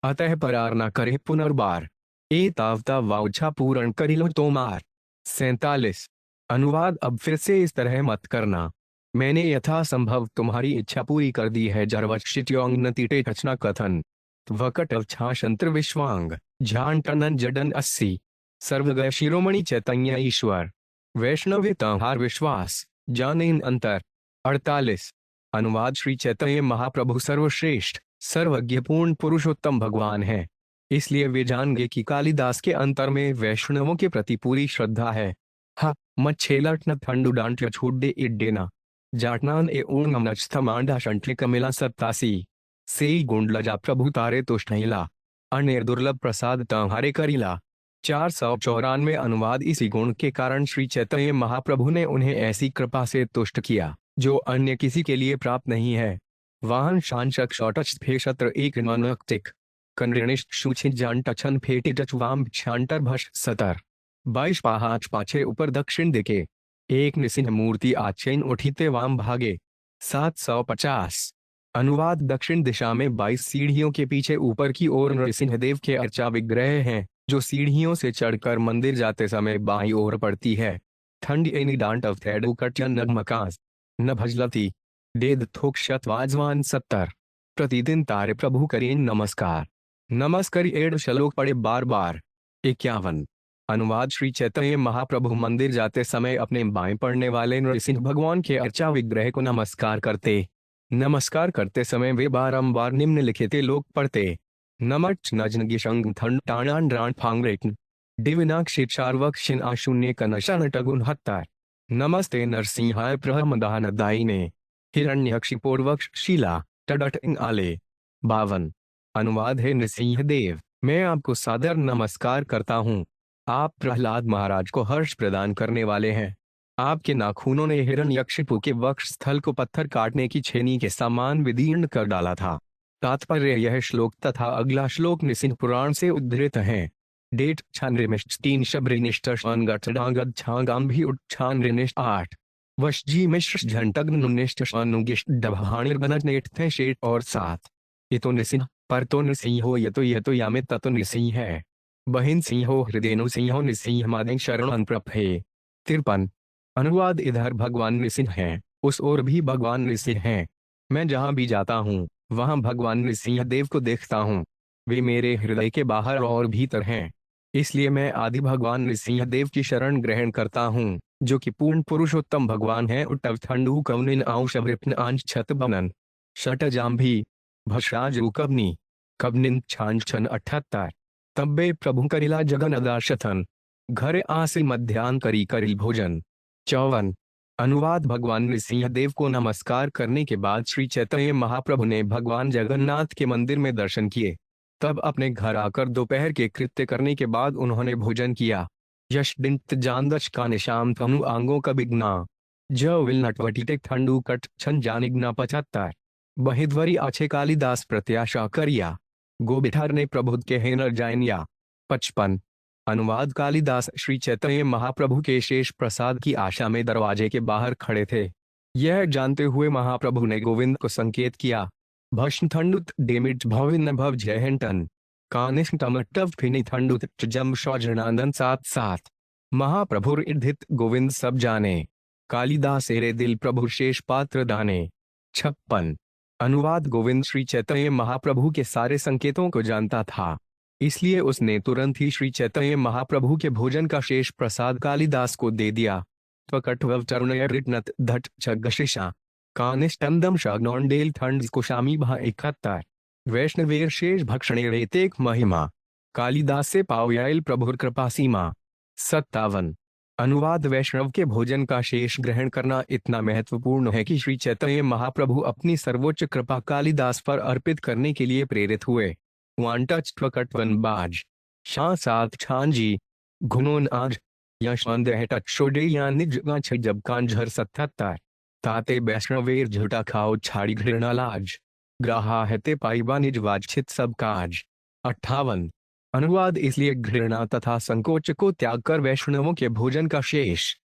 अतः परार न करे पुनर्बार ए तावता वाउछा पूर्ण करिलो तोमार 47। अनुवाद अब फिर से इस तरह मत करना, मैंने यथासंभव तुम्हारी इच्छा पूरी कर दी है। जरवशिट्योंग नतीटे कचना कथन वकट अवछाशंत्र विश्वांग झान टनन जडन 80। सर्वगय शिरोमणि चैतन्य ईश्वर वैष्णव ताहार विश्वास जानेन अंतर 48। अनुवाद श्री चैतन्य महाप्रभु सर्वश्रेष्ठ सर्वज्ञ पूर्ण पुरुषोत्तम भगवान है, इसलिए वे जान गए कि कालिदास के अंतर में वैष्णवों के प्रति पूरी श्रद्धा है। हा मच्छेलट न ठंडू डांट छूडे इड्डेना जाटनान ए ऊर्णम नचथमांडा शंठे कमिला 87। से गुंडलजा प्रभु तारे तुष्णहिला अनेर दुर्लभ प्रसाद ताहारे करिला 494। अनुवाद इसी गुण के कारण श्री चैतन्य महाप्रभु ने उन्हें ऐसी कृपा से तुष्ट किया जो अन्य किसी के लिए प्राप्त नहीं है। वाहन शांशक शौटच फेशत्र एक नक्तिक कनृणिष्ठ शुचि जान टछन फेटी टचवाम छांटर भश सतर 22 पहाच पाछे ऊपर दक्षिण दिखे एक निसिंह मूर्ति आचैन उठीते वाम भागे 750। अनुवाद दक्षिण दिशा में 22 सीढ़ियों के पीछे ऊपर की ओर नृसिंहदेव के अर्चा विग्रह हैं, जो सीढ़ियों से चढ़कर मंदिर जाते समय बाईं ओर पड़ती है। ठंड एनी डांट ऑफ थेडू कटन नगमकाज न भजलती डेद थोक शतवाजवान 70। प्रतिदिन तारे प्रभु करें नमस्कार नमस्कार एड श्लोक पढ़े बार बार। 51। अनुवाद श्री चैतन्य महाप्रभु मंदिर जाते समय अपने बाएं पड़ने वाले नृसिंह भगवान के अर्चा विग्रह को नमस्कार करते समय वे बारंबार निम्नलिखित लोक पढ़ते। नमच नजनगिशंग थंड टाणान राण फांगरेकन दिविनाक्षित चार्वक्षिन आशून्य कनशन टगुन हत्तार नमस्ते नरसिंहाय प्रहमदान दायिने हिरण्यक्षिपोर्वक्ष शीला टडट इन आले। 52। अनुवाद है नृसिंहदेव, मैं आपको सादर नमस्कार करता हूँ। आप प्रहलाद महाराज को हर्ष प्रदान करने वाले हैं। आपके नाखूनों ने हिरण्यकशिपु के वक्ष स्थल को पत्थर काटने की छेनी के समान विदीर्ण कर डाला था। तात्पर्य यह श्लोक तथा अगला श्लोक नृसिंह पुराण से उद्धृत हैं। डेट छानृमिष्ट 3 शबरिनिष्ठ गठडांगद छागांभी उच्छानृनिष्ठ 8 वशजी मिश्र झंटग्न नुनिष्ठ अनुगिष्ट डभाणिर्बनजनेट थे शेट और 7। ये तो नृसिंह पर तो नृसिंह हो ये तो यामे तत्व नृसिंह है। बहिन सिंह हो हृदयनु सिंह हो नृसिंह मादें शरण अनप्रभ है। 53। अनुवाद इधर भगवान नृसिंह हैं, उस ओर भी भगवान नृसिंह हैं। मैं जहां भी जाता हूं वहां भगवान नृसिंह देव को देखता हूं। वे मेरे हृदय के बाहर और भीतर हैं। इसलिए मैं आदि भगवान नृसिंह देव की शरण ग्रहण करता हूं, जो कि पूर्ण पुरुषोत्तम भगवान है। उट्टव ठंडू कवनिन आंशवृप्न आंश छत बनन शट जाम्भी भषराज कबनी कबनिन छांछन 78। तब्बे प्रभु करिला जगन अदाशथन घर आसे मध्यान करी करिल भोजन। 54। अनुवाद भगवान नृसिंह देव को नमस्कार करने के बाद श्री चैतन्य महाप्रभु ने भगवान जगन्नाथ के मंदिर में दर्शन किए। तब अपने घर आकर दोपहर के कृत्य करने के बाद उन्होंने भोजन किया। यश डिंत जानदश का निशाम तनु आंगों का बिगना जो विल नटवटी ठंडू कट छन जानिगना 75। बहिद्वरी आछे कालिदास प्रत्याशा करिया गोबिठार ने प्रबुद्ध के हेनर जायनिया। 55। अनुवाद कालिदास श्री चैतन्य महाप्रभु के शेष प्रसाद की आशा में दरवाजे के बाहर खड़े थे। यह जानते हुए महाप्रभु ने गोविंद को संकेत किया। भस्म ठंडुत डेमिट भविन भव जयहंटन कानिष्ठ टमटव फिनी ठंडुत जम शौजनानंदन 7-7। महाप्रभुर इर्धित गोविंद सब जाने कालिदास एरे दिल प्रभु शेष पात्र दाने। 56। अनुवाद गोविंद श्री चैतन्य महाप्रभु के सारे संकेतों को जानता था, इसलिए उसने तुरंत ही श्री चैतन्य महाप्रभु के भोजन का शेष प्रसाद कालिदास को दे दिया। त्वकटवतरुणय रिटनत धट छगशिषा कानिष्टंदम शग्नौंडेल ठंड कुशामी भा 71। वैष्णवेर शेष भक्षणे रेतेक महिमा कालिदास से पावयाइल प्रभुर कृपा सीमा। 57। अनुवाद वैष्णव के भोजन का शेष ग्रहण करना इतना महत्वपूर्ण है कि श्री चैतन्य महाप्रभु अपनी सर्वोच्च कृपा कालिदास पर अर्पित करने के लिए प्रेरित हुए। वांटचकटवन बाज शाह सात छांजी घुनोन आज यशवंत टचोडे या निजगा छ जब कांझर 77। ताते वैष्णवेर झूठा खाओ छाड़ी घृणा लाज ग्राहा हते पाइबा निजवाचित सब काज। 58। अनुवाद इसलिए घृणा तथा संकोच को त्याग कर वैष्णवों के भोजन का शेष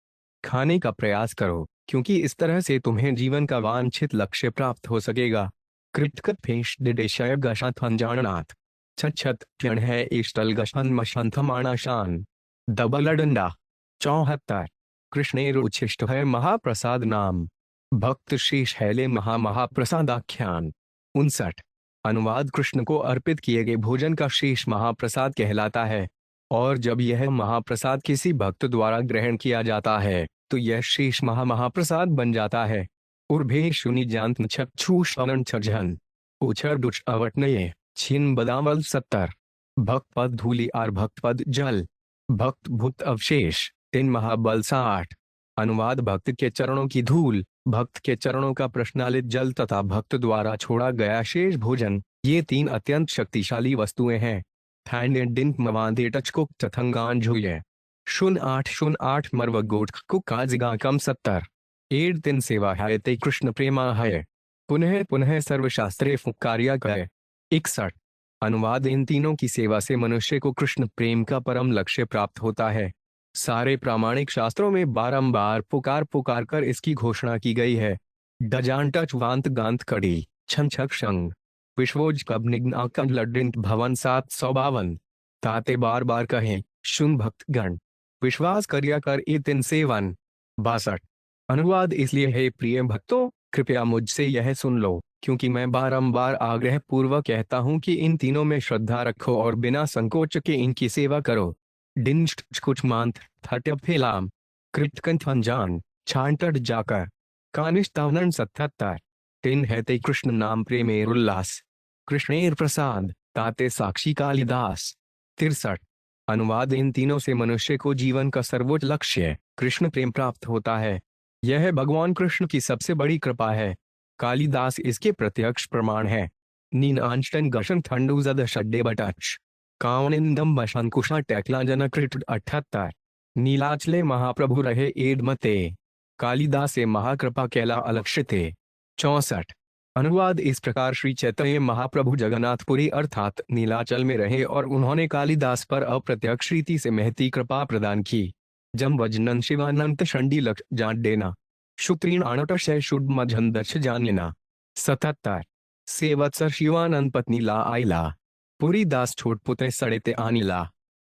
खाने का प्रयास करो, क्योंकि इस तरह से तुम्हें जीवन का वांछित लक्ष्य प्राप्त हो सकेगा। कृतकत फेश दिदेशय गशाथ अनजानाथ छत क्षण है इष्टल गशन मशंथमाणाशान दबलडंडा। 74। कृष्णेर उच्छिष्ट है महाप्रसाद नाम भक्त शेष हैले महाप्रसादाख्यान। 59। अनुवाद कृष्ण को अर्पित किए गए भोजन का शेष महाप्रसाद कहलाता है, और जब यह महाप्रसाद किसी भक्त द्वारा ग्रहण किया जाता है तो यह शेष महाप्रसाद बन जाता है। उर्भे शुनि जानत छू शरण छजन उछर दुच अवटनये छिन बदावल 70। भक्त पद धूलि आर भक्त पद जल भक्त भूत अवशेष 3 महाबल 60। अनुवाद भक्त के चरणों की धूल, भक्त के चरणों का प्रश्नालित जल तथा भक्त द्वारा छोड़ा गया शेष भोजन, ये 3 अत्यंत शक्तिशाली वस्तुएं हैं। थैंड मवांदे टचकुक तथंगान झुये 0808 मर्व गोट कुकाजिगा कम 70। एड 3 सेवा है ते कृष्ण प्रेमा है पुनः पुनः सर्वशास्त्रे फुकार्या गए 61। अनुवाद इन तीनों की सेवा से मनुष्य को कृष्ण प्रेम का परम लक्ष्य प्राप्त होता है। सारे प्रामाणिक शास्त्रों में बारंबार पुकार पुकार कर इसकी घोषणा की गई है। डजांटच वांत गांत कड़ी छन छक शंग विश्वोज कब निग्नाकन लड्रिंत भवन 752। ताते बार बार कहें सुन भक्त गण, विश्वास करिया कर ए तिन सेवन। 62। अनुवाद इसलिए है प्रिय भक्तों, कृपया मुझसे यह सुन लो, क्योंकि मैं बारंबार आग्रह पूर्वक कहता हूं कि इन तीनों में श्रद्धा रखो और बिना संकोच के इनकी सेवा करो। डिंस्ट कुछ मांत थट्य फेलाम कृतकंठ अनजान छांटट जाकर कानिष्तावनन 77। तिन है ते कृष्ण नाम प्रेमेर उल्लास, कृष्णेर प्रसाद ताते साक्षी कालिदास। 63। अनुवाद इन तीनों से मनुष्य को जीवन का सर्वोच्च लक्ष्य कृष्ण प्रेम प्राप्त होता है। यह भगवान कृष्ण की सबसे बड़ी कृपा है। कालिदास इसके प्रत्यक्ष प्रमाण है। नीन आंस्टन गशन थंडुजद शड्डे बटच कावनिंदम बशंकुशा टेक्ला जनकृत 78। नीलाचले महाप्रभु रहे एडमते, कालिदास से महाकृपा कैला अलक्ष्य थे। 64। अनुवाद इस प्रकार श्री चैतन्य महाप्रभु जगन्नाथपुरी अर्थात नीलाचल में रहे और उन्होंने कालिदास पर अप्रत्यक्ष रीति से महती कृपा प्रदान की। जम वजनन शिवानंत शंडी लक्ष जान देना शुक्रीण अणटशय शुड मझंदर्श जान लेना। 77। सेवत्सर शिवानंद पत्नी ला आइला, पुरी दास छोट पुत्र सड़ेते आनीला।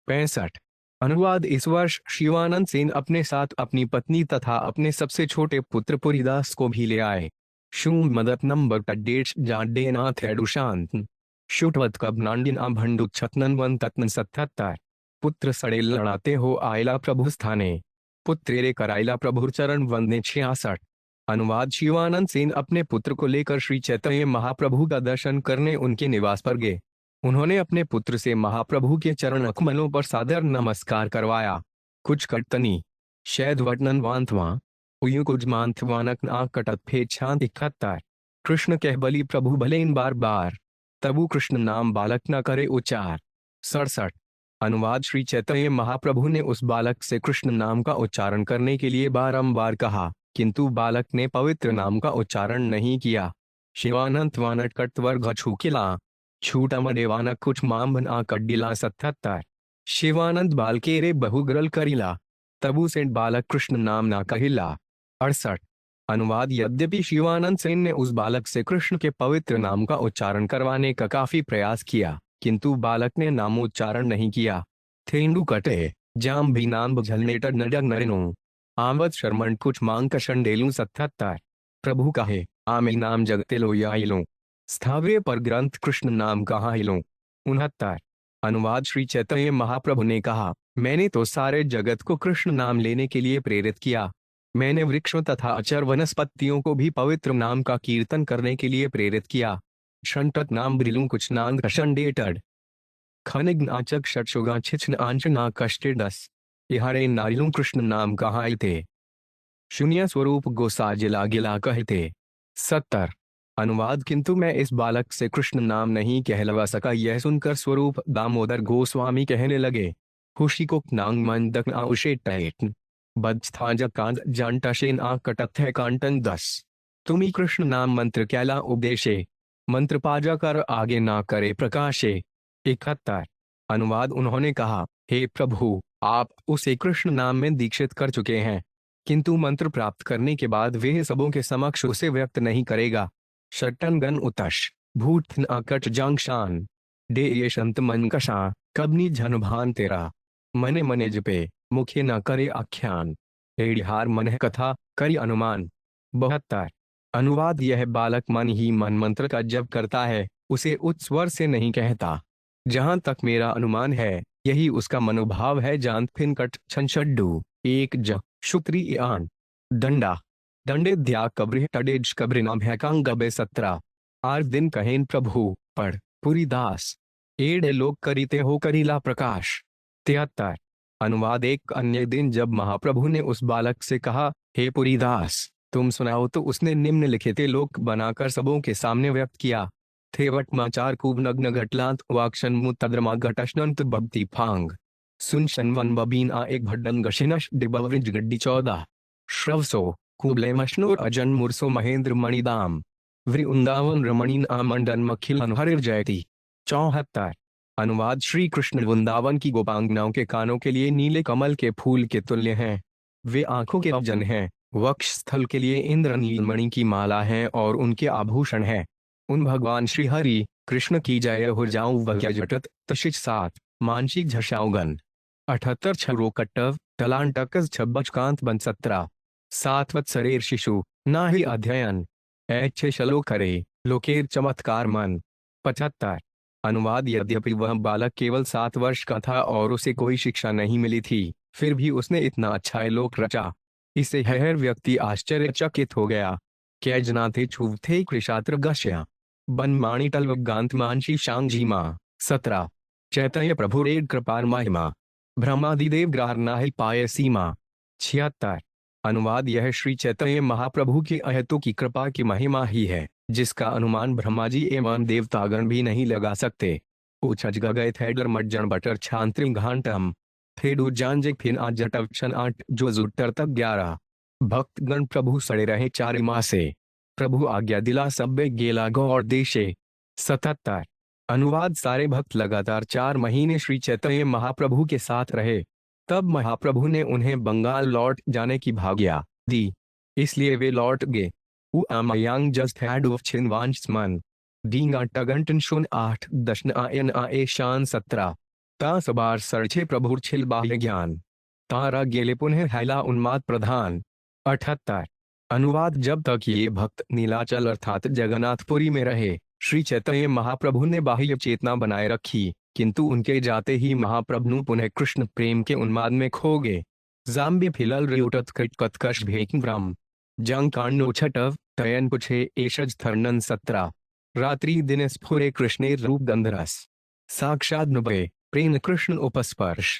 65। अनुवाद इस वर्ष शिवानंद सेन अपने साथ अपनी पत्नी तथा अपने सबसे छोटे पुत्र पुरीदास को भी ले आए। शूम मदत नंबर डेट्स जाडे नाथ एडुशांत शुटवत कब नांडिन भंडु छतनन वन तत्न 77। पुत्र सड़े लड़ाते हो आयला प्रभु स्थाने, पुत्रेरे कराइला प्रभु चरण वंदने 66। अनुवाद शिवानंद सेन अपने पुत्र को लेकर श्री चैतन्य महाप्रभु का दर्शन करने उनके निवास पर गए। उन्होंने अपने पुत्र से महाप्रभु के चरण कमलों पर सादर नमस्कार करवाया। कुछ कटतनी शैद वर्णन वांथवा उयु कुछ मांथवानक ना कटत फे छांत 71। कृष्ण कह बलि प्रभु भले इन बार बार, तबु कृष्ण नाम बालक न करे उच्चार। 67। अनुवाद श्री चैतन्य महाप्रभु ने उस बालक से कृष्ण नाम का उच्चारण करने के लिए बारंबार कहा, किंतु बालक ने पवित्र नाम का उच्चारण नहीं किया। शिवानंत वानट कटवर्ग छूकिला छूटमदेवानक कुछ माम बना कड्डिला 77। शिवानंद बालकेरे बहुग्रल करिला, तबु से बालक कृष्ण नाम ना कहिला। 68। अनुवाद यद्यपि शिवानंद सेन ने उस बालक से कृष्ण के पवित्र नाम का उच्चारण करवाने का काफी प्रयास किया, किंतु बालक ने नामोच्चारण नहीं किया। थेंडू कटे जाम भी नाम बझलनेटर नडग नरेनो आमद शर्मन कुछ मांग कशंडेलू 77। प्रभु कहे आमे नाम जगते लो याइलो, स्थाव्य पर ग्रंथ कृष्ण नाम कहाँ हिलो। 69। अनुवाद श्री चैतन्य महाप्रभु ने कहा, मैंने तो सारे जगत को कृष्ण नाम लेने के लिए प्रेरित किया। मैंने वृक्षों तथा अचर वनस्पतियों को भी पवित्र नाम का कीर्तन करने के लिए प्रेरित किया। शंटत नाम ब्रिलू कुछ नांग कशंडेटड खनिग नाचक षटशुगा छिछन आंच ना कष्टे 10। इहारे नारिलू कृष्ण नाम कहाँ थे, शून्य स्वरूप गोसा जिला गिला कहते। 70। अनुवाद किंतु मैं इस बालक से कृष्ण नाम नहीं कहलवा सका, यह सुनकर स्वरूप दामोदर गोस्वामी कहने लगे, खुशी को नांग मन दक उशे टैट बदस्थाजकांत जानटाशेन आ कटत है कांटन 10। तुम्ही कृष्ण नाम मंत्र कैला उपदेशे, मंत्र पाजा कर आगे ना करे प्रकाशे। 71। अनुवाद उन्होंने कहा, हे प्रभु, आप उसे कृष्ण नाम में दीक्षित कर चुके हैं, किंतु मंत्र प्राप्त करने के बाद वे सबों के समक्ष उसे व्यक्त नहीं करेगा। शटनगन उतश भूत अकट जांगशान डे ये संत मन कशा कबनी झनभान तेरा, मने मने जपे मुखे न करे आख्यान, एडिहार मन कथा करी अनुमान। 72। अनुवाद यह बालक मन ही मन मंत्र का जप करता है, उसे उच्च स्वर से नहीं कहता। जहां तक मेरा अनुमान है यही उसका मनोभाव है। जांत फिनकट छंछड्डू एक ज शुक्री आन दंडा दंडे द्या कब्र टडेज कब्रिना भैकांग गबे 17। आर दिन कहेन प्रभु पढ़ पुरी दास एड़े लोग करीते हो करीला प्रकाश। 73। अनुवाद एक अन्य दिन जब महाप्रभु ने उस बालक से कहा, हे पुरीदास तुम सुनाओ, तो उसने निम्नलिखित लोक बनाकर सबों के सामने व्यक्त किया। थेवटमाचार कुब नग्न घटलांत वाक्षन मुतद्रमा घटशनंत बब्ती फांग सुनशन वन बबीन आ एक भड्डन गशिनश डिबवरिज गड्डी 14। श्रवसो कुबले मशनोर अजन मुरसो महेंद्र मणिदाम वृंदावन रमणीन आ मंडन मखिल हरिर जयती 74। अनुवाद श्री कृष्ण वृंदावन की गोपांगनाओं के कानों के लिए नीले कमल के फूल के तुल्य हैं। वे आंखों के अवजन हैं। वक्ष स्थल के लिए इंद्र नीलमणि की माला है और उनके आभूषण है। उन भगवान श्री हरि कृष्ण की जय हो जाऊं वज्ञ जटत तशिच सात मानसिक झषाउगन 78। छरो कट्टव टलांटकज छब्बच कांत बन 17। सातवत शरीर शिशु ना ही अध्ययन ऐच्छे शलो करे लोकेर चमत्कार मन 75। अनुवाद यद्यपि वह बालक केवल 7 वर्ष का था और उसे कोई शिक्षा नहीं मिली थी, फिर भी उसने इतना अच्छा लोक रचा। इसे हर व्यक्ति आश्चर्यचकित हो गया। क्या जनाते छुव थे कृषात्र गश्या बन माणी टल गांत मानसी शांग जीमा 17। चैतन्य प्रभु रेड कृपार महिमा ब्रह्मादिदेव ग्राहना है पाय सीमा 76। अनुवाद यह श्री चैतन्य महाप्रभु की अहेतु की कृपा की महिमा ही है, जिसका अनुमान ब्रह्मा जी एवं देवतागण भी नहीं लगा सकते। उछज गए थेडर मज्जन बटर छांत्रिंग घांटम थेडू जानजे फिन आज जटवक्षण 8 जो जुटर तक 11। भक्तगण प्रभु सड़े रहे 4 मासे प्रभु आज्ञा दिला सब्बे गेला गौर देशे 77। अनुवाद सारे भक्त लगातार 4 महीने श्री चैतन्य महाप्रभु के साथ रहे। तब महाप्रभु ने उन्हें बंगाल लौट जाने की भाग्या दी, इसलिए वे लौट गए। am a young just had of chin वांचमन डींगा टगंटन शुन 8 दशन आयन आए शान 17। ता सबार सरछे प्रभुर छिल बाह्य ज्ञान तारा गेले पुनः हैला उन्माद प्रधान 78। अनुवाद जब तक ये भक्त नीलाचल अर्थात जगन्नाथपुरी में रहे, श्री चैतन्य महाप्रभु ने बाह्य चेतना बनाए रखी, किंतु उनके जाते ही महाप्रभु पुनः कृष्ण प्रेम के उन्माद में खो गए। जाम्बे फिलल रेउटत कत्कश भेक ब्रह्म जंग कांडो छटव तयन पुछे एशज थर्नन 17। रात्रि दिन स्फुरे कृष्णे रूप गंधरस साक्षात नुबे प्रेम कृष्ण उपस्पर्श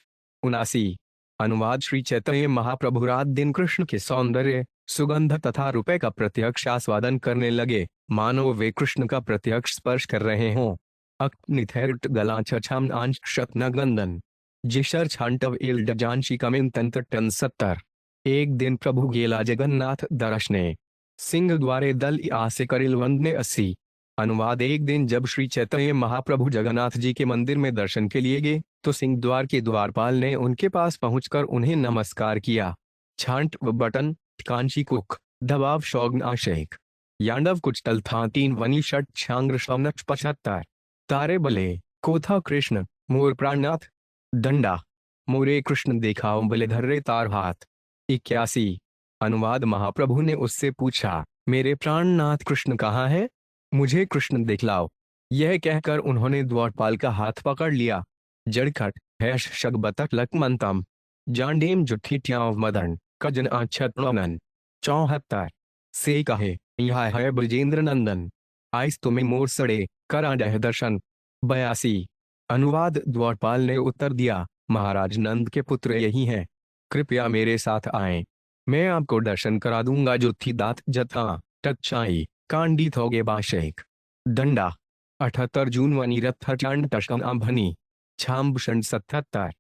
79। अनुवाद श्री चैतन्य महाप्रभु रात दिन कृष्ण के सौंदर्य सुगंध तथा रुपए का प्रत्यक्ष आस्वादन करने लगे, मानो वे कृष्ण का प्रत्यक्ष स्पर्श कर रहे हों। अक्निथेरट गला छछाम आंश शतनगंदन जिशर छांटव इल जानशी कमिन तंत्र टन 70। एक दिन प्रभु गेला जगन्नाथ दर्शने सिंह द्वारे दल आसे करिल वंदने 80। अनुवाद एक दिन जब श्री चैतन्य महाप्रभु जगन्नाथ जी के मंदिर में दर्शन के लिए गए, तो सिंह द्वार के द्वारपाल ने उनके पास पहुंचकर उन्हें नमस्कार किया। छांट व बटन कांची कुक दबाव शौग्न आशेक यादव कुछ तल था 3 वनी षट छांग्र शौनक 75। तारे बले कोथा कृष्ण मोर प्राणनाथ दंडा मोरे कृष्ण देखाओ बले धर्रे तार हाथ 81। अनुवाद महाप्रभु ने उससे पूछा, मेरे प्राणनाथ कृष्ण कहाँ है, मुझे कृष्ण दिखलाओ। यह कहकर उन्होंने द्वारपाल का हाथ पकड़ लिया। जड़खट हैश शगबतक लकमंतम जांडेम जुठिट्याव मदन कजन आछतनन 74। से कहे यह है ब्रजेंद्र नंदन आइस तुम्हें मोर सड़े करा डह दर्शन 82। अनुवाद द्वारपाल ने उत्तर दिया, महाराज नंद के पुत्र यही हैं, कृपया मेरे साथ आएं, मैं आपको दर्शन करा दूंगा। जो थी दात जथा टचाई कांडी थोगे बाशेक दंडा 78 जून वनी रथ चांड टशकन आभनी छाम्भषण 77।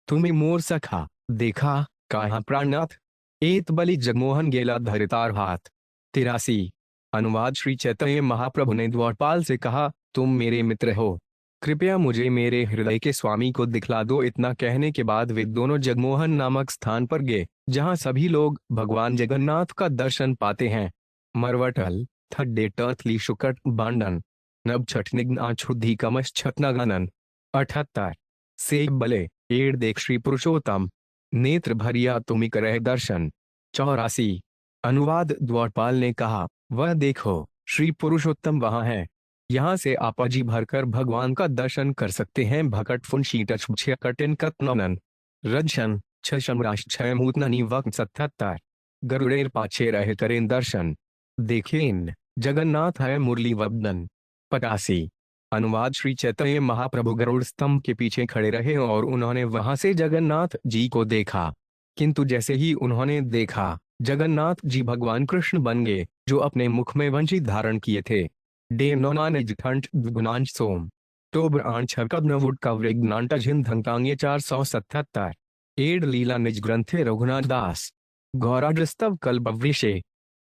तुम्हें मोर सखा देखा कहाँ प्राणनाथ एत बलि जगमोहन गेला धरितार हाथ 83। अनुवाद श्री चैतन्य महाप्रभु ने द्वारपाल से कहा, तुम मेरे मित्र हो, कृपया मुझे मेरे हृदय के स्वामी को दिखला दो। इतना कहने के बाद वे दोनों जगमोहन नामक स्थान पर गए, जहां सभी लोग भगवान जगन्नाथ का दर्शन पाते हैं। मरवटल थड्डे टर्थली शुकट बांडन नब छठनिग्न आछुद्धि कमश छतनागनन 78। से बले एड़ देख श्री पुरुषोत्तम नेत्र भरिया तुमि करह दर्शन 84। अनुवाद द्वारपाल ने कहा, वह देखो श्री पुरुषोत्तम वहां है, यहाँ से आप जी भरकर भगवान का दर्शन कर सकते हैं। भकट फुन शीटच कटिन कतनन रजशन छमराश छय मूतननी वक्त 77। गरुड़ेर पाछे रह करें दर्शन देखें जगन्नाथ है मुरली वदन 85। अनुवाद श्री चैतन्य महाप्रभु गरुड़ स्तंभ के पीछे खड़े रहे और उन्होंने वहां से जगन्नाथ जी को देखा, किंतु जैसे ही उन्होंने देखा जगन्नाथ जी भगवान कृष्ण बन गए, जो अपने मुख में वंशी धारण किए थे। डे नोनानिज ठंड द्विगुणांश सोम टोबर आण छकब नवुड कवरेग्नांटा झिन धंतांगे 477। एड लीला निज ग्रंथे रघुनाथ दास गौराड्रस्तव कल्पवृषे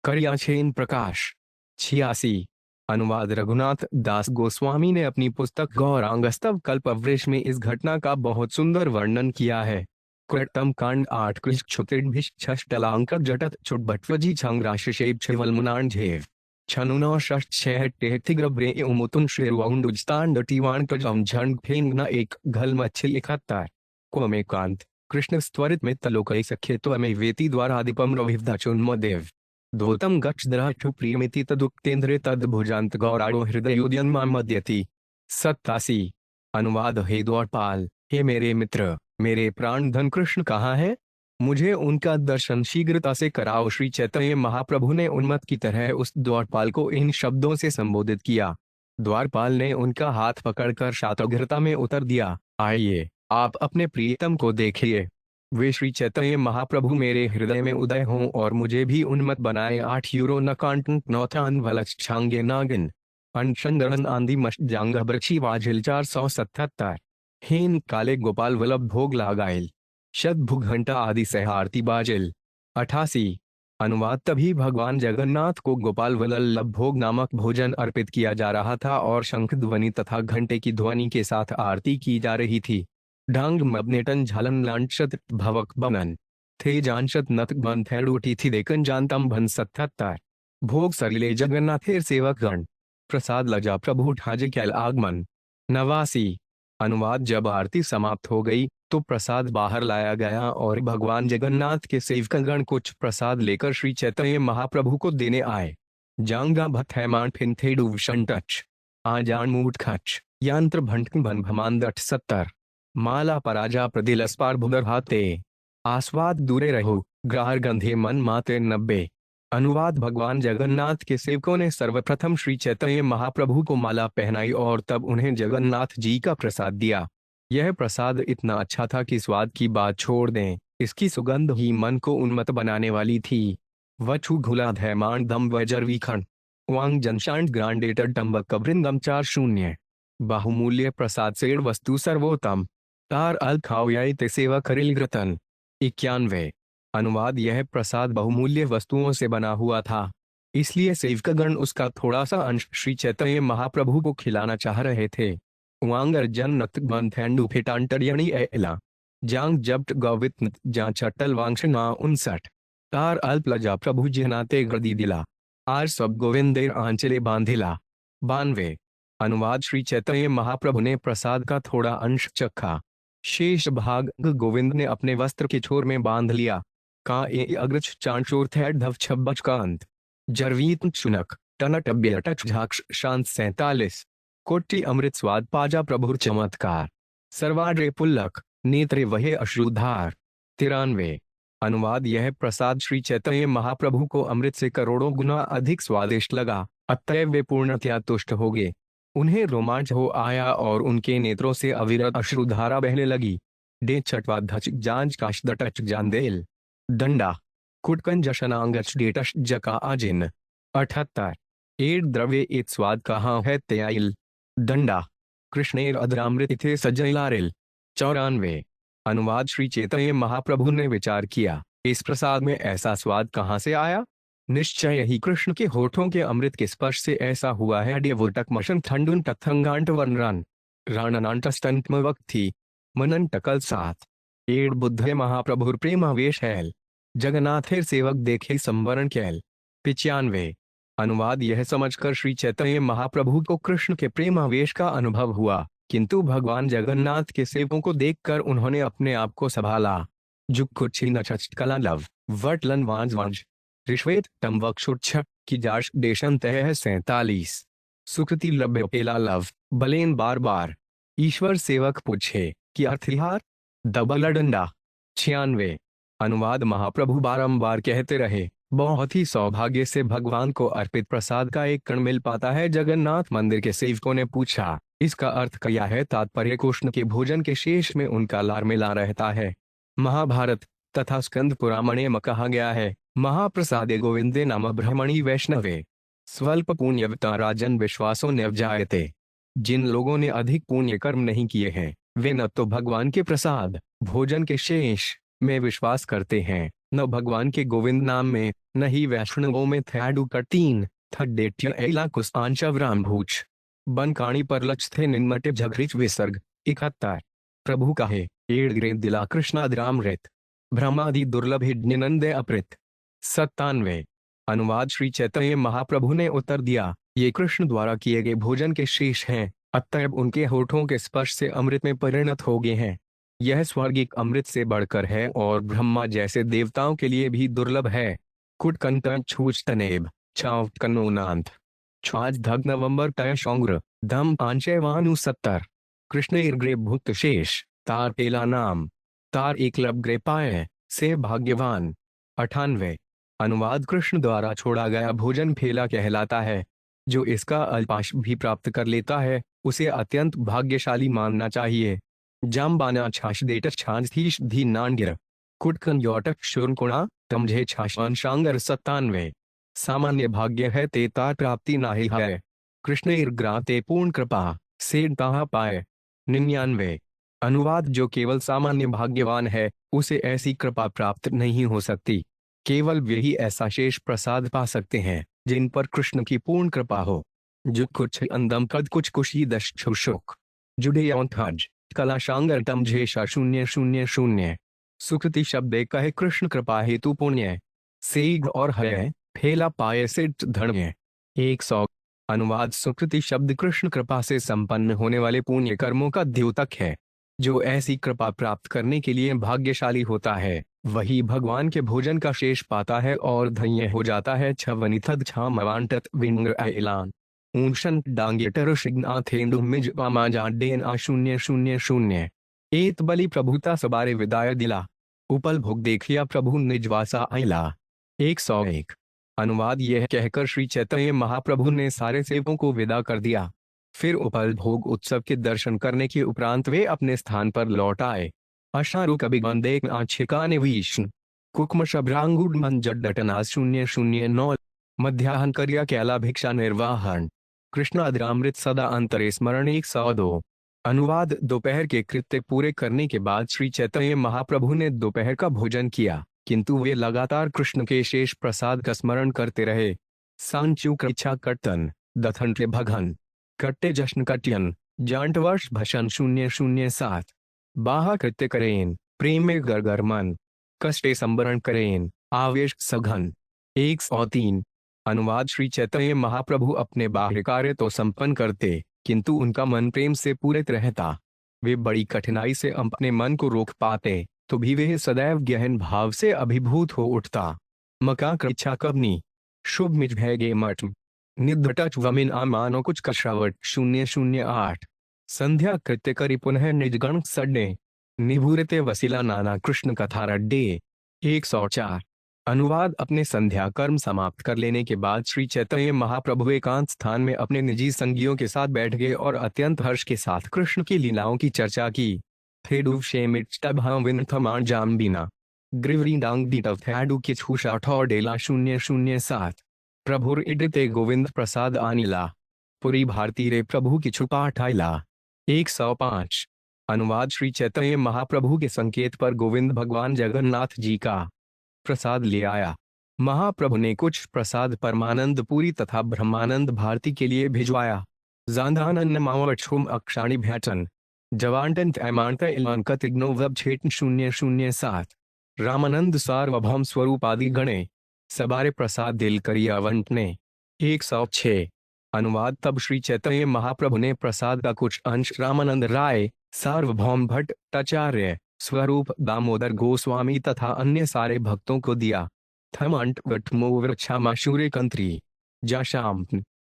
करियाछेन प्रकाश 86। अनुवाद रघुनाथ दास गोस्वामी ने अपनी पुस्तक गौरांगस्तव कल्पवृक्ष में इस घटना का बहुत सुंदर वर्णन किया है। कृतम कांड 8 कृष क्षुतिर्भिष छष्टलांक जटत चुटभट्वजी छंग्राशेब छिवलमुनांझेव छनुनो षष्ठ छह टेहतिग्रब्रे उमुतुन श्रेरुंडुजतांडटिवाण कजम झंड फेंग न एक घल मच्छी 71 क्वमे कांत कृष्ण स्त्वरित में तलोकई सख्यत्व में वेति द्वारादिपम रविवदाचुन्मदेव धोतम गक्षद्राक्षु प्रियमिति तदुक्तेन्द्रे तद्भुजांत गौराणो हृदयोद्यन्मामद्यति 87। अनुवाद हे द्वारपाल, हे मेरे मित्र, मेरे प्राण धन कृष्ण कहाँ है? मुझे उनका दर्शन शीघ्रता से कराओ। श्री चैतन्य महाप्रभु ने उन्मत्त की तरह उस द्वारपाल को इन शब्दों से संबोधित किया। द्वारपाल ने उनका हाथ पकड़कर शातोग्रता में उतर दिया। आइए, आप अपने प्रियतम को देखिए। वे श्री चैतन्य महाप्रभु मेरे हृदय में उदय हों और मुझे भी उन्मत्त बनाए। 8 यूरो न कांटन नौथान वलच छांगे नागिन अनशंदरन आंधी मशजांग बरछी वाजिल 477। हेन काले गोपाल वल्लभ भोग लगाइल शत भुघंटा आदि सहारती बाजिल 88। अनुवाद तभी भगवान जगन्नाथ को गोपाल वल्लभ भोग नामक भोजन अर्पित किया जा रहा था और शंख ध्वनि तथा घंटे की ध्वनि के साथ आरती की जा रही थी। डांग मबनेटन झालन लांचत भवक बनन थे जानशत नत बन थेड़ूटी थी देखन जानतम भन 77। भोग सरिले जगन्नाथेर सेवक गण प्रसाद लजा प्रभु ठाजे कैल आगमन 89। अनुवाद जब आरती समाप्त हो गई तो प्रसाद बाहर लाया गया और भगवान जगन्नाथ के सेवकगण कुछ प्रसाद लेकर श्री चैतन्य महाप्रभु को देने आए। जांगा भथैमान फिन थेडू विषंटच आजान मूठ खच यंत्र भंटक बन भमांदट 70। माला पराजा प्रदिलस्पार भुदर हाते आस्वाद दूरे रहो ग्राहर गंधे मन माते 90। अनुवाद भगवान जगन्नाथ के सेवकों ने सर्वप्रथम श्री चैतन्य महाप्रभु को माला पहनाई और तब उन्हें जगन्नाथ जी का प्रसाद दिया। यह प्रसाद इतना अच्छा था कि स्वाद की बात छोड़ दें, इसकी सुगंध ही मन को उन्मत्त बनाने वाली थी। वछु घुला धैमान दम वजरवी खंड वांग जनशांड ग्रांडेटर डम्बक कबरिंदम 40। बहुमूल्य प्रसाद सेड़ वस्तु सर्वोत्तम तार अल खाओयाई ते सेवा करिल ग्रतन 91। अनुवाद यह प्रसाद बहुमूल्य वस्तुओं से बना हुआ था, इसलिए सेवकगण उसका थोड़ा सा अंश श्री चैतन्य महाप्रभु को खिलाना चाह रहे थे। वांगर जन नक्त बंधेंडु फेटांटरियणी एला जांग जब्ट गवित जा चटल वांश ना 59। तार अल्प लजा प्रभु जनाते गर्दी दिला आर सब गोविंदेर आंचले बांधिला 92। अनुवाद श्री चैतन्य महाप्रभु ने प्रसाद का थोड़ा अंश चखा, शेष भाग गोविंद ने अपने वस्त्र के छोर में बांध लिया। का ए अग्रच चांचोर थैड धव छब्बच कांत जरवीत चुनक टनट बेटक झाक्ष शांत 47। कोटि अमृत स्वाद पाजा प्रभुर चमत्कार सर्वाड्रे पुल्लक नेत्रे वहे अश्रुधार 93। अनुवाद यह प्रसाद श्री चैतन्य महाप्रभु को अमृत से करोड़ों गुना अधिक स्वादिष्ट लगा, अतएव वे पूर्णतया तुष्ट हो गए। उन्हें रोमांच हो आया और उनके नेत्रों से अविरत अश्रुधारा बहने लगी। डे छठवा धच जांच काश दटच जानदेल दंडा कुटकन जशनांगच डेटश जका आजिन 78। एड द्रव्य इत स्वाद कहाँ है त्याइल दंडा कृष्णेर अधरामृत थे सजैलारिल 94। अनुवाद श्री चैतन्य महाप्रभु ने विचार किया, इस प्रसाद में ऐसा स्वाद कहाँ से आया? निश्चय ही कृष्ण के होठों के अमृत के स्पर्श से ऐसा हुआ है। डेवोटक मशन ठंडुन टथंगांट वर्णन राणनांटस्तंतमवक थी मनन टकल साथ एड बुद्ध महाप्रभुर प्रेमावेश हैल जगन्नाथेर सेवक देखे संवरण कैल 95। अनुवाद यह समझकर श्री चैतन्य महाप्रभु को कृष्ण के प्रेमावेश का अनुभव हुआ, किंतु भगवान जगन्नाथ के सेवकों को देखकर उन्होंने अपने आप को संभाला। जुक्कुच्छी नचकला लव वटलन वांज वांज ऋष्वेत तमवक्षुच्छ की जाश देशन तय 47। सुकृति लभ्य पेला लव बलेन बार बार ईश्वर सेवक पूछे कि अर्थिहार दबल डंडा 96। अनुवाद महाप्रभु बारंबार कहते रहे, बहुत ही सौभाग्य से भगवान को अर्पित प्रसाद का एक कण मिल पाता है। जगन्नाथ मंदिर के सेवकों ने पूछा, इसका अर्थ क्या है? तात्पर्य कृष्ण के भोजन के शेष में उनका लार मिला रहता है। महाभारत तथा स्कंद पुराणे में कहा गया है, महाप्रसादे गोविंदे नाम ब्रह्मणि वैष्णवे स्वल्प पुण्यवता राजन विश्वासो नवजायते। जिन लोगों ने अधिक पुण्य कर्म नहीं किए हैं, वे न तो भगवान के प्रसाद भोजन के शेष में विश्वास करते हैं, न भगवान के गोविंद नाम में, न ही वैष्णवों में थैडू 3। थड्डेट्य एला कुस्तांशवराम भूच बनकाणी पर लक्ष्य निन्मटे झघरिच विसर्ग 71। प्रभु कहे एड़ ग्रे दिला कृष्णाद्राम रेत ब्रह्मादि दुर्लभ निनंदे अपृत 97। अनुवाद श्री चैतन्य महाप्रभु ने उत्तर दिया, ये कृष्ण द्वारा किए गए भोजन के शेष हैं, अतएव उनके होठों के स्पर्श से अमृत में परिणत हो गए हैं। यह स्वर्गिक अमृत से बढ़कर है और ब्रह्मा जैसे देवताओं के लिए भी दुर्लभ है। कुटकंतन छूच तनेब छाव कन्नोनांत छाज धग नवंबर तय शौंग्र धम 570। कृष्ण इर्ग्रे भूत शेष तार पेला नाम तार एकलब ग्रे पाए से भाग्यवान 98। अनुवाद कृष्ण द्वारा छोड़ा गया भोजन फेला कहलाता है। जो इसका अल्पांश भी प्राप्त कर लेता है उसे अत्यंत भाग्यशाली मानना चाहिए। जाम्बाना छाछ देटक छाछ थीश धी नांड्य कुटकन योटक शुरकुणा तमझे छाछवान शांगर 97। सामान्य भाग्य है ते तार प्राप्ति नाही है। कृष्ण इर्ग्रा ते पूर्ण कृपा से ताहा पाए 99। अनुवाद जो केवल सामान्य भाग्यवान है उसे ऐसी कृपा प्राप्त नहीं हो सकती। केवल वे ही ऐसा शेष प्रसाद पा सकते हैं जिन पर कृष्ण की पूर्ण कृपा हो। जो कुछ अंदम कद कुछ कुशी दश शुक जुड़े हज कला शांगर तमझेशा 000। सुकृति शब्द कहे कृष्ण कृपा हेतु पुण्य सेग और है फेला पाए से धन्य 100। अनुवाद सुकृति शब्द कृष्ण कृपा से संपन्न होने वाले पुण्य कर्मों का द्योतक है। जो ऐसी कृपा प्राप्त करने के लिए भाग्यशाली होता है वही भगवान के भोजन का शेष पाता है और धन्य हो जाता है। छवनिथद छामवांटत विंग्र ऐलान ऊंशन डांगेटर शिग्नाथेंदु मिज पामाजा डेन आ 000। एत बलि प्रभुता सबारे विदाय दिला उपल भोग देखिया प्रभु निजवासा आइला 101। अनुवाद यह कहकर श्री चैतन्य महाप्रभु ने सारे सेवकों को विदा कर दिया। फिर उपल भोग उत्सव के दर्शन करने के उपरांत वे अपने स्थान पर लौट आए। अशारु कवि बंदे आंशिकाने विष्णु कुकम शब्रांगुड मन जड्डटना 009। मध्याहन करिया कैला भिक्षा निर्वाहन कृष्णाद्रामृत सदा अंतरे स्मरण 102। अनुवाद दोपहर के कृत्य पूरे करने के बाद श्री चैतन्य महाप्रभु ने दोपहर का भोजन किया, किंतु वे लगातार कृष्ण के शेष प्रसाद का स्मरण करते रहे। सांचु कृच्छा कर्तन दथन के भगन कट्टे जश्न कट्यन जांट वर्ष भशन 007। बाहा कृत्य करेन प्रेम में गरगर मन कष्टे संबरण करेन आवेश सघन 103। अनुवाद श्री चैतन्य महाप्रभु अपने बाह्य कार्य तो संपन्न करते किंतु उनका मन प्रेम से पूरित रहता। वे बड़ी कठिनाई से अपने मन को रोक पाते तो भी वे सदैव गहन भाव से अभिभूत हो उठता। मका कृच्छा कबनी शुभ मिज भैगे मठ निधटच वमिन आमानो कुछ कश्रावट 008। संध्या कृत्य करी पुनः निजगण सड्डे निभूरते वसीला नाना कृष्ण कथा रड्डे 104। अनुवाद अपने संध्या कर्म समाप्त कर लेने के बाद श्री चैतन्य महाप्रभु एकांत स्थान में अपने निजी संगियों के साथ बैठ गए और अत्यंत हर्ष के साथ कृष्ण की लीलाओं की चर्चा की। थेडु शेमिटमाण जाम्बिना ग्रिवरी डांग डीटव थैडू की छूशा ठौडेला 007। प्रभुर इडते गोविंद प्रसाद आनिला पुरी भारती रे प्रभु की छुपा ठाइला 105। अनुवाद श्री चैतन्य महाप्रभु के संकेत पर गोविंद भगवान जगन्नाथ जी का प्रसाद ले आया। महाप्रभु ने कुछ प्रसाद परमानंद पुरी तथा ब्रह्मानंद भारती के लिए भिजवाया। जांधानन मावक्षुम अक्षाणी भैटन जवांटन तैमानत इलानकत इग्नो वब छेटन 007। रामानंद सार्वभौम स्वरूप आदि गणे सबारे प्रसाद दिल करिया वंटने 106। अनुवाद तब श्री चैतन्य महाप्रभु ने प्रसाद का कुछ अंश रामानंद राय सार्वभौम भट्ट आचार्य स्वरूप दामोदर गोस्वामी तथा अन्य सारे भक्तों को दिया। थमंट वृक्षामाशूरे कंत्री जाशाम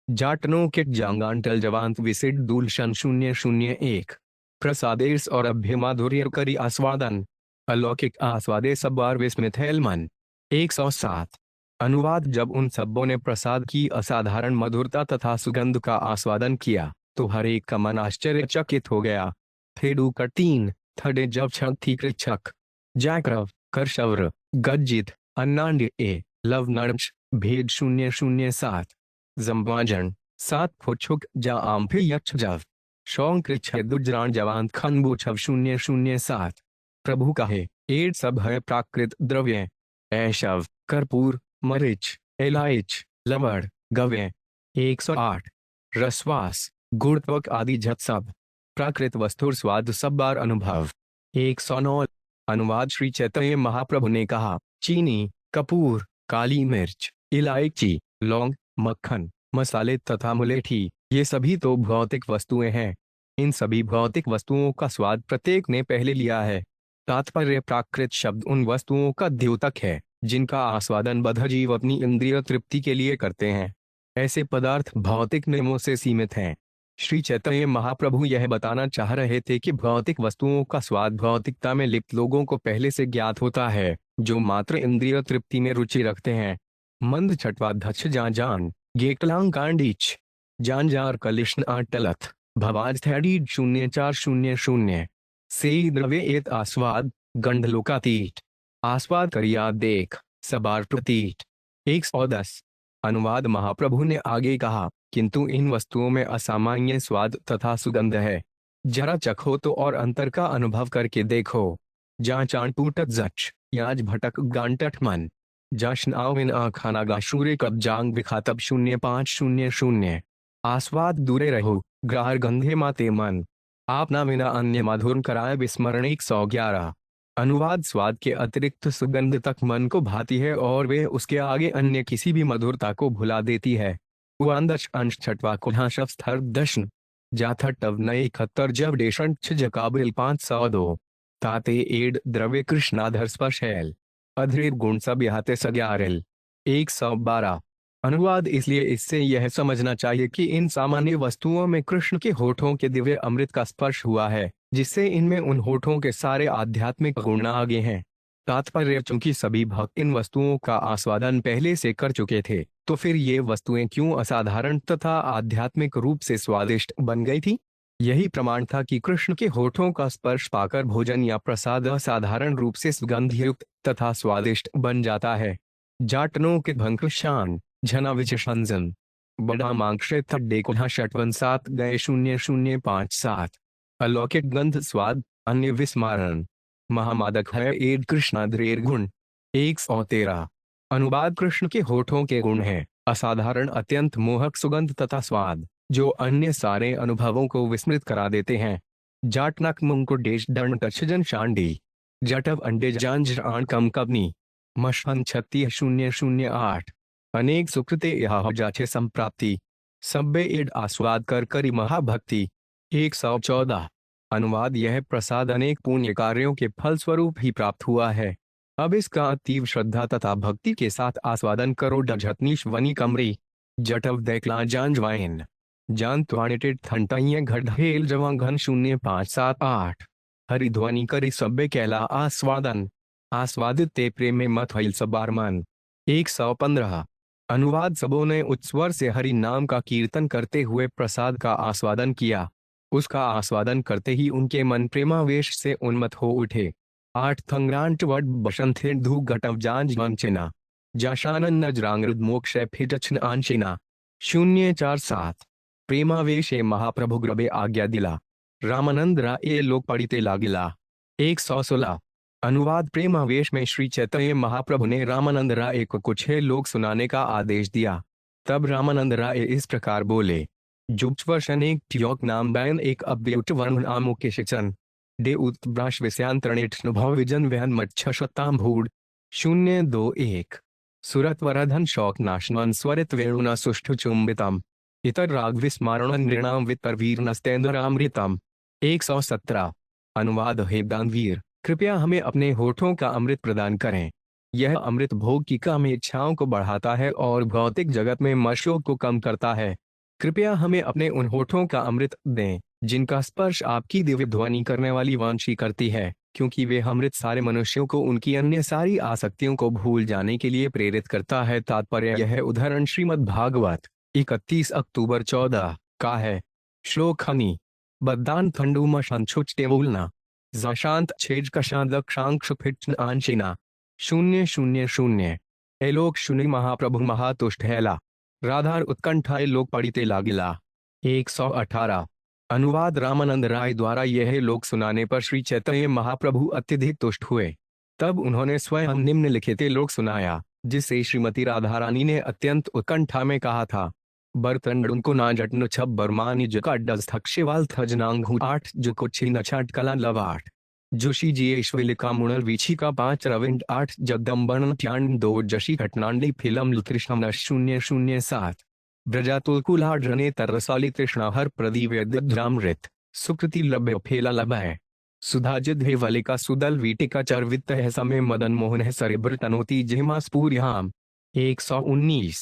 जाटनो किट जांगांटल जवांत विसिट दूलशन 001। प्रसादेश और अभ्यमाधुर्य करी आस्वादन अलौकिक आस्वादे सब बार विस्मित हेलमन 107। अनुवाद जब उन सबों ने प्रसाद की असाधारण मधुरता तथा सुगंध का आस्वादन किया तो हर एक का मन आश्चर्यचकित हो गया। थेडू कटीन थडे जब छक थी कृच्छक जैक्रव करशव्र गज्जित अन्नांड ए लव नर्मश भेद 007। जम्बाजन 7 फुच्छुक जा आमफिर यक्ष जव शौं कृच्छ दुजरान जवांत खनबू छव 007। प्रभु कहे एड सब है प्राकृत द्रव्य ऐशव कर्पूर मरिच इलायच लवण गव्य 108। रसवास गुणत्वक आदि झट सब। प्राकृत वस्तुर स्वाद सब बार अनुभव 109। अनुवाद श्री चैतन्य महाप्रभु ने कहा, चीनी, कपूर, काली मिर्च, इलायची, लौंग, मक्खन, मसाले तथा मुलेठी, ये सभी तो भौतिक वस्तुएं हैं। इन सभी भौतिक वस्तुओं का स्वाद प्रत्येक ने पहले लिया है। तात्पर्य प्राकृत शब्द उन वस्तुओं का द्योतक है जिनका आस्वादन बद्ध जीव अपनी इंद्रिय तृप्ति के लिए करते हैं। ऐसे पदार्थ भौतिक नियमों से सीमित हैं। श्री चैतन्य महाप्रभु यह बताना चाह रहे थे कि भौतिक वस्तुओं का स्वाद भौतिकता में लिप्त लोगों को पहले से ज्ञात होता है, जो मात्र इंद्रिय तृप्ति में रुचि रखते हैं। मंद छठवाध्यक्ष जान गेटलांग कांडीच जानजार कलिश्न आटलथ भवाज थैडीड 0400 से द्रव्य एत आस्वाद गंधलोकातीत आस्वाद करिया देख सबार प्रतीत 110। अनुवाद महाप्रभु ने आगे कहा, किंतु इन वस्तुओं में असामान्य स्वाद तथा सुगंध है। जरा चखो तो और अंतर का अनुभव करके देखो। जा चाण टूटत जच याज भटक गांटठ मन जशन आविन आखाना गाशूरे कब जांग विखातब 0500 आस्वाद दूरे रहो ग्राहर गंधे माते मन आप ना बिना अन्य मधुर कराए विस्मरण 111। अनुवाद स्वाद के अतिरिक्त सुगंध तक मन को भाती है और वे उसके आगे अन्य किसी भी मधुरता को भुला देती है। उआंदश अंश छठवा कुल्हाशव स्थर दशन जाथटव नए 71 जब डेशन जकाबिल 502 ताते एड द्रव्य कृष्णाधर स्पर्शैल अधृत गुण सब यहाते सग्यारिल 112। अनुवाद इसलिए इससे यह समझना चाहिए कि इन सामान्य वस्तुओं में कृष्ण के होठों के दिव्य अमृत का स्पर्श हुआ है, जिससे इनमें उन होठों के सारे आध्यात्मिक गुण आगे हैं। तात्पर्य, चूंकि सभी भक्त इन वस्तुओं का आस्वादन पहले से कर चुके थे, तो फिर ये वस्तुएं क्यों असाधारण तथा आध्यात्मिक रूप से स्वादिष्ट बन गई थी। यही प्रमाण था कि कृष्ण के होठों का स्पर्श पाकर भोजन या प्रसाद असाधारण रूप से सुगंधयुक्त तथा स्वादिष्ट बन जाता है। जाटनों के भंग शान झना विचंजन बड़ा मांक्षेत्र डेकुहा षटवन 7 गए 0057 अलौकिक गंध स्वाद अन्य विस्मारण महामादक है एड कृष्णाद्रेर गुण 113। अनुवाद कृष्ण के होठों के गुण हैं असाधारण अत्यंत मोहक सुगंध तथा स्वाद, जो अन्य सारे अनुभवों को विस्मृत करा देते हैं। जाटनक मुंकुट देश दंड तक्षजन शांडी जटव अंडे जांज आण कम कबनी मशन 36 008 अनेक सुकृते यह जाचे संप्राप्ति सब्बे एड आस्वाद कर करी महाभक्ति 114। अनुवाद यह प्रसाद अनेक पुण्य कार्यों के फल स्वरूप ही प्राप्त हुआ है। अब इसका तीव्र श्रद्धा तथा भक्ति के साथ आस्वादन करो। डझतनीश वनी कमरी जटव दैकला जानजवाइन जान त्वाणिटेड थंटाइये घड़ेल जवा घन 0578 हरिध्वनि करी सब्बे कैला आस्वादन आस्वादित ते प्रेम में मत हईल सबार मन 115। अनुवाद सबों ने उच्चस्वर से हरि नाम का कीर्तन करते हुए प्रसाद का आस्वादन किया। उसका आस्वादन करते ही उनके मन प्रेमावेश से उन्मत्त हो उठे। 8 थंग्रांट वड बसंथे धू घटव जांज वंचना जाशानन नजरांगृद मोक्ष फिजछन आंशिना 047 प्रेमावेश महाप्रभु ग्रबे आज्ञा दिला रामानंद राय लोक पढ़िते लागिला 116। अनुवाद प्रेमावेश में श्री चैतन्य महाप्रभु ने रामानंद राय को कुछ लोग सुनाने का आदेश दिया। तब रामानंद राय इस प्रकार बोले, जुप्चवर्षन एक ट्योक नाम बैन एक अव्युट वर्ण आमो के शिक्षण डे उत्ब्राश विषयांतरणेभव विजन वहन मच्छताम भूड 021 सुरत वरधन शौक नाशनन स्वरित वेणुना सुष्ठु चुंबितम इतर राग विस्मारण नृणाम वितर वीर नस्तेन्द्रामृतम 117। अनुवाद हे दानवीर, कृपया हमें अपने होठों का अमृत प्रदान करें। यह अमृत भोग की काम इच्छाओं को बढ़ाता है और भौतिक जगत में मशोक को कम करता है। कृपया हमें अपने उन होठों का अमृत दें जिनका स्पर्श आपकी दिव्य ध्वनि करने वाली वांछी करती है, क्योंकि वे अमृत सारे मनुष्यों को उनकी अन्य सारी आसक्तियों को भूल जाने के लिए प्रेरित करता है। तात्पर्य यह उदाहरण श्रीमद् भागवत 31 अक्टूबर 14 का है। श्लोक हनी बद्दान थंडुमा संछुचते बोलना जशांत छेज कशांदक्षांक्ष फिटन आंशिना 000 एलोक शुनि महाप्रभु महातुष्ट हैला राधार उत्कंठाए लोक पढ़िते लागिला 118। अनुवाद रामानंद राय द्वारा यह लोक सुनाने पर श्री चैतन्य महाप्रभु अत्यधिक तुष्ट हुए। तब उन्होंने स्वयं निम्नलिखित लोक सुनाया। जिसे श्रीमती राधा रानी ने अत्यंत उत्कंठा में कहा था। बर्तन उनको ना जटन छब बरमानी जका डज थक्षेवाल थजनांग 8 जो कुछ न छाट कला लवाट जोशी जी ईश्वलिका मुणल वीछी का 5 रविंड 8 जगदम्बन ट्यान 2 जशी घटनांडी फिल्म कृष्ण 007 ब्रजातुलकुलाड रने तरसाली तृष्णा हर प्रदीप रामृत सुकृति लभ्य फेला लभय सुधाजित वलिका सुदल वीटिका चरवित्त है समय मदन मोहन है सरिब्र तनोती जेमा स्पूर्याम 119।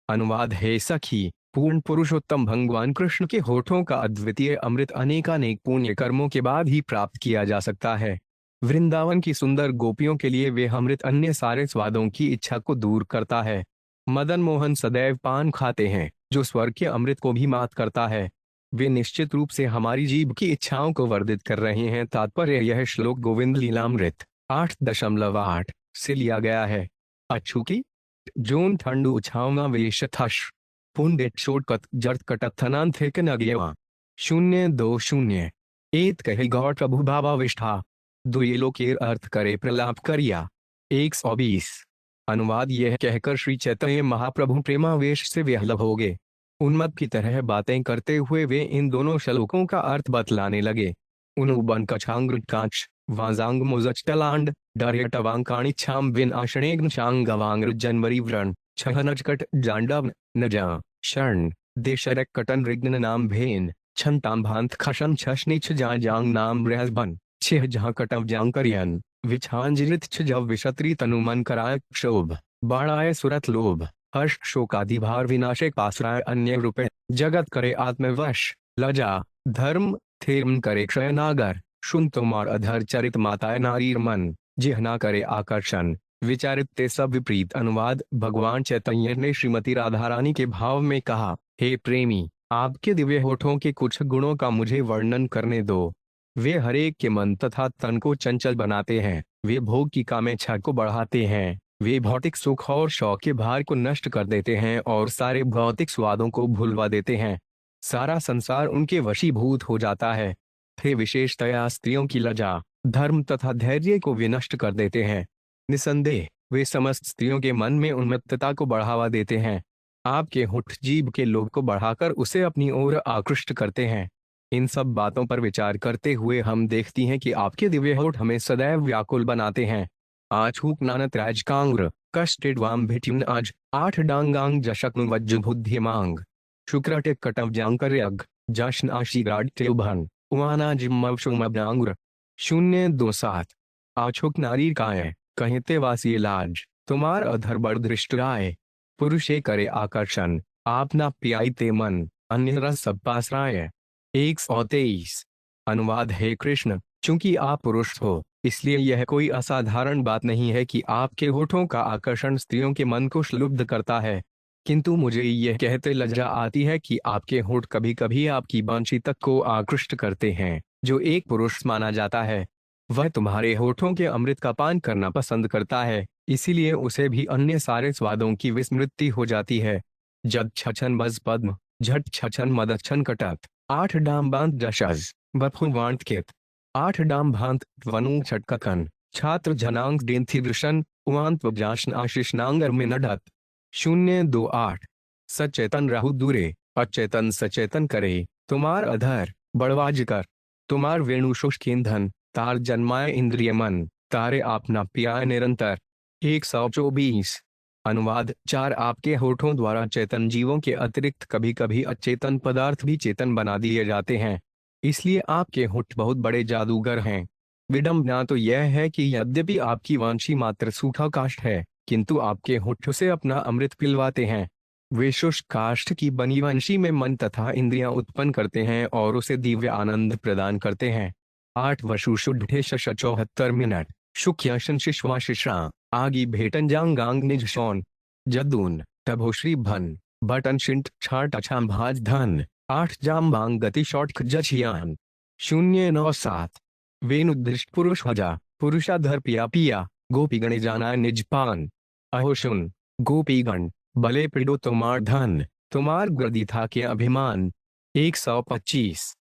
अनुवाद है सखी पूर्ण पुरुषोत्तम भगवान कृष्ण के होठों का अद्वितीय अमृत अनेकानेक पुण्य कर्मों के बाद ही प्राप्त किया जा सकता है। वृंदावन की सुंदर गोपियों के लिए वे अमृत अन्य सारे स्वादों की इच्छा को दूर करता है। मदन मोहन सदैव पान खाते हैं जो स्वर्ग के अमृत को भी मात करता है। वे निश्चित रूप से हमारी जीभ की इच्छाओं को वर्धित कर रहे हैं। तात्पर्य यह श्लोक गोविंद लीलामृत 8.8 से लिया गया है। अछूकी जोन ठंडू उछावना वेश थश पुंडेट शोटकत जर्त कटथनान थे के नगेवा 020 एत कहे गौर प्रभु बाबा विष्ठा दुयेलो के अर्थ करे प्रलाप करिया 120। अनुवाद यह कहकर श्री चैतन्य महाप्रभु प्रेमावेश से विह्वल हो गए। उन्मत्त की तरह बातें करते हुए वे इन दोनों श्लोकों का अर्थ बतलाने लगे। उनुबन कछांग कांच वाजांग मुजचटलांड डर्यटवांकाणी छाम विन आशणेग्न शांगवांग जनवरी व्रण छहनजकट जांडव नजा शरण देशरक कटन रिग्न नाम भेन छंताम भांत खशन छशनिच जांग नाम रहबन छह जहां कटव जांग करियन विछांजिरित छ जव विषत्री तनुमन कराय क्षोभ बाणाय सुरत लोभ हर्ष शोकादि भार विनाशक पासराय अन्य रूपे जगत करे आत्मवश लजा धर्म थेर्म करे क्षय नागर शुन तुम्हार अधर चरित माताय नारीर मन जिहना करे आकर्षण विचारित ते सब विपरीत। अनुवाद भगवान चैतन्य ने श्रीमती राधा रानी के भाव में कहा, हे प्रेमी, आपके दिव्य होठों के कुछ गुणों का मुझे वर्णन करने दो। वे हरेक के मन तथा तन को चंचल बनाते हैं। वे भोग की कामेच्छा को बढ़ाते हैं। वे भौतिक सुख और शौक के भार को नष्ट कर देते हैं और सारे भौतिक स्वादों को भुलवा देते हैं। सारा संसार उनके वशीभूत हो जाता है। वे विशेषतया स्त्रियों की लज्जा, धर्म तथा धैर्य को विनष्ट कर देते हैं। निसंदेह वे समस्त स्त्रियों के मन में उन्मत्तता को बढ़ावा देते हैं। आपके होठ जीभ के लोभ को बढ़ाकर उसे अपनी ओर आकृष्ट करते हैं। इन सब बातों पर विचार करते हुए हम देखती हैं कि आपके दिव्य होठ हमें सदैव व्याकुल बनाते हैं। आछूक नानत राजकांग्र कष्टेड वाम भिटिन आज 8 डांगांग जशक्नु वज्ज बुद्धिमांग शुक्रटे कटव जांकर्यग जशन आशीराड तेउभन उमाना जिम्मवशुमब्नांग्र 027। आछूक नारी काय कहते वासी लाज तुम्हार अधर बड़ दृष्टराय पुरुषे करे आकर्षण आप ना पियाई ते मन अन्य रस सब पासराय 123। अनुवाद है कृष्ण, चूंकि आप पुरुष हो इसलिए यह कोई असाधारण बात नहीं है कि आपके होठों का आकर्षण स्त्रियों के मन को श्लुब्ध करता है, किंतु मुझे यह कहते लज्जा आती है कि आपके होठ कभी कभी आपकी बांछी तक को आकृष्ट करते हैं। जो एक पुरुष माना जाता है वह तुम्हारे होठों के अमृत का पान करना पसंद करता है, इसीलिए उसे भी अन्य सारे स्वादों की विस्मृति हो जाती है। जद छछन बज पद्म झट छछन मदच्छन कटत 8 डाम बांध जशज बफु वांतकेत 8 डाम भांत वनु छटकन छात्र जनांग डेंथी दृशन उमांत जाशन आशिषनांगर में नडत 028। सचेतन राहु दूरे अचेतन सचेतन करे तुम्हार अधर बड़वाज कर तुम्हार वेणु शुष्केंधन तार जन्माय इंद्रिय मन तारे आपना पियाय निरंतर 124। अनुवाद 4 आपके होठों द्वारा चेतन जीवों के अतिरिक्त कभी कभी अचेतन पदार्थ भी चेतन बना दिए जाते हैं, इसलिए आपके होठ बहुत बड़े जादूगर हैं। विडंबना तो यह है कि यद्यपि आपकी वांछी मात्र सूखा काष्ठ है, किंतु आपके होठ से अपना अमृत पिलवाते हैं। वे शुष्क काष्ठ की बनी वंशी में मन तथा इंद्रियां उत्पन्न करते हैं और उसे दिव्य आनंद प्रदान करते हैं। 8 वशु शुद्धे 74 मिनट शुक्याशन शिश्वा शिश्रा आगी भेटन जांगांग निज शौन जदून तभो श्री भन बटन शिंट छाट अछाम भाज धन 8 जाम्बांग गति शॉट जछियान 097। वेनुदृष्ट पुरुष हजा पुरुषाधर पिया पिया गोपीगणे जाना निज पान अहोशुन गोपीगण भले पिडो तुम्हार धन तुम्हार ग्रदी था के अभिमान 125।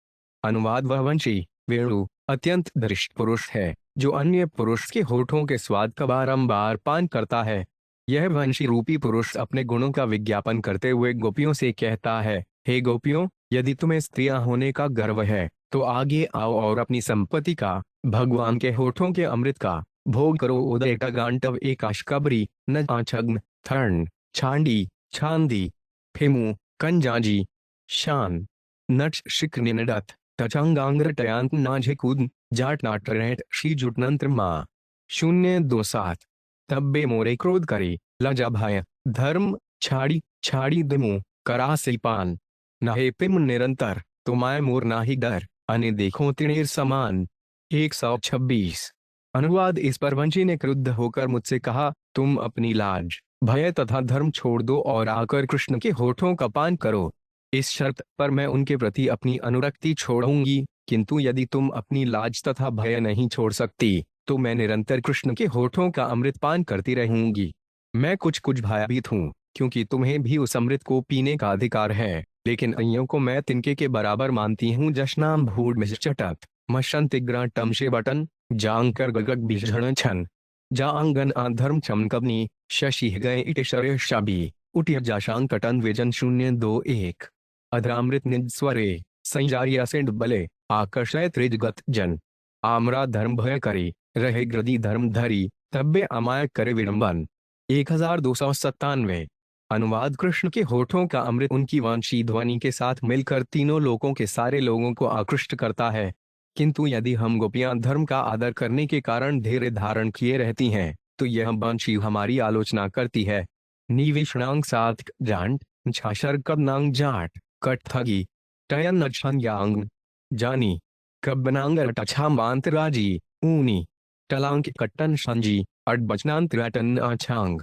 अनुवाद वह वंशी वेणु अत्यंत दृष्ट पुरुष है जो अन्य पुरुष के होठों के स्वाद का बारंबार पान करता है। यह वंशी रूपी पुरुष अपने गुणों का विज्ञापन करते हुए गोपियों से कहता है, हे गोपियों, यदि तुम्हें स्त्रियां होने का गर्व है तो आगे आओ और अपनी संपत्ति का, भगवान के होठों के अमृत का भोग करो। उदय का गांडव एकाशकबरी न आछग्न थर्न छांडी छांदी फेमु कंजाजी शान नट शिक्र निनडत तचंगांग्र टयांत नाझे कूद जाट नाटरेट श्री जुटनंत्र माँ 027। तब्बे मोरे क्रोध करे लजा भय धर्म छाड़ी छाड़ी दिमु करासे पान नहे पिम निरंतर तुमाय मोर नाही डर अने देखो तिणेर समान। 126। अनुवाद। इस पर वंशी ने क्रुद्ध होकर मुझसे कहा, तुम अपनी लाज भय तथा धर्म छोड़ दो और आकर कृष्ण के होठों का पान करो। इस शर्त पर मैं उनके प्रति अपनी अनुरक्ति छोड़ूंगी, किंतु यदि तुम अपनी लाज तथा भय नहीं छोड़ सकती तो मैं निरंतर कृष्ण के होठों का अमृत पान करती रहूंगी। मैं कुछ कुछ भयभीत हूँ, क्योंकि तुम्हें भी उस अमृत को पीने का अधिकार है, लेकिन अन्यों को मैं तिनके के बराबर मानती हूँ। जशनाम भूड मिश्चटत मशंतिग्रा टमशे बटन जांकर गगग बिझण छन जांगन आधर्म चमकबनी शशि गए इटेशरे शबी उटिय जाशांग कटन विजन 021। अधरामृत निज स्वरे संजारिया सेंड बले आकर्षय त्रिजगत जन आमरा धर्म भय करे रहे ग्रदी धर्म धरी तब्बे अमाय करे विडंबन। 1297। अनुवाद। कृष्ण के होठों का अमृत उनकी वांछी ध्वनि के साथ मिलकर तीनों लोकों के सारे लोगों को आकृष्ट करता है, किंतु यदि हम गोपियां धर्म का आदर करने के कारण धैर्य धारण किए रहती हैं तो यह वांछी हमारी आलोचना करती है। निविष्णांग सात जांट छाशर कबनांग जाट कटथगी टयन नछन यांग जानी कबनांग टछा मांत राजी ऊनी टलांग कट्टन संजी अडबचनांत रटन आछांग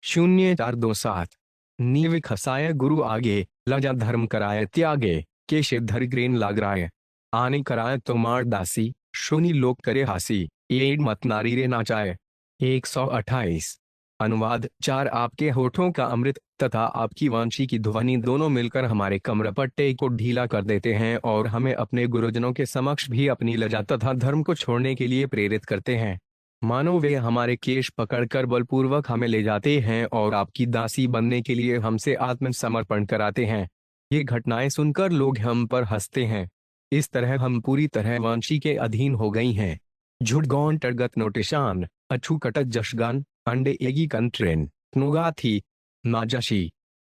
0427। नीव खसाय गुरु आगे लजा धर्म कराय त्यागे केशे धर ग्रेन लागराय आने कराय तुमार दासी शोनी लोक करे हासी एड मत नारी रे नाचाए। 128। अनुवाद। 4 आपके होठों का अमृत तथा आपकी वांछी की ध्वनि दोनों मिलकर हमारे कमरपट्टे को ढीला कर देते हैं और हमें अपने गुरुजनों के समक्ष भी अपनी लज्जा तथा धर्म को छोड़ने के लिए प्रेरित करते हैं। मानो वे हमारे केश पकड़कर बलपूर्वक हमें ले जाते हैं और आपकी दासी बनने के लिए हमसे आत्मसमर्पण कराते हैं। ये घटनाएं सुनकर लोग हम पर हंसते हैं। इस तरह हम पूरी तरह वांछी के अधीन हो गई हैं। झुटगौन टर्गत नोटिशान अछू कटक जशगान अंडे एगी कंट्रेन नुगा थी नाजशी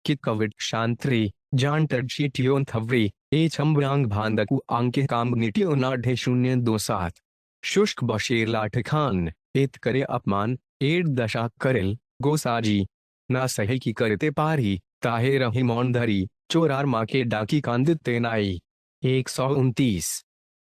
कित कविट शांत्री जान टर्ची टियोन थवरी ए छम्ब्रांग भांदकु आंके काम निटियो नाढ़े 027। शुष्क बशीर लाठ खान एत करे अपमान एड दशा करिल गोसाजी ना सहे की करते पारी ताहे रही मौन धरी चोरार माँ के डाकी कांदित तेनाई। 129।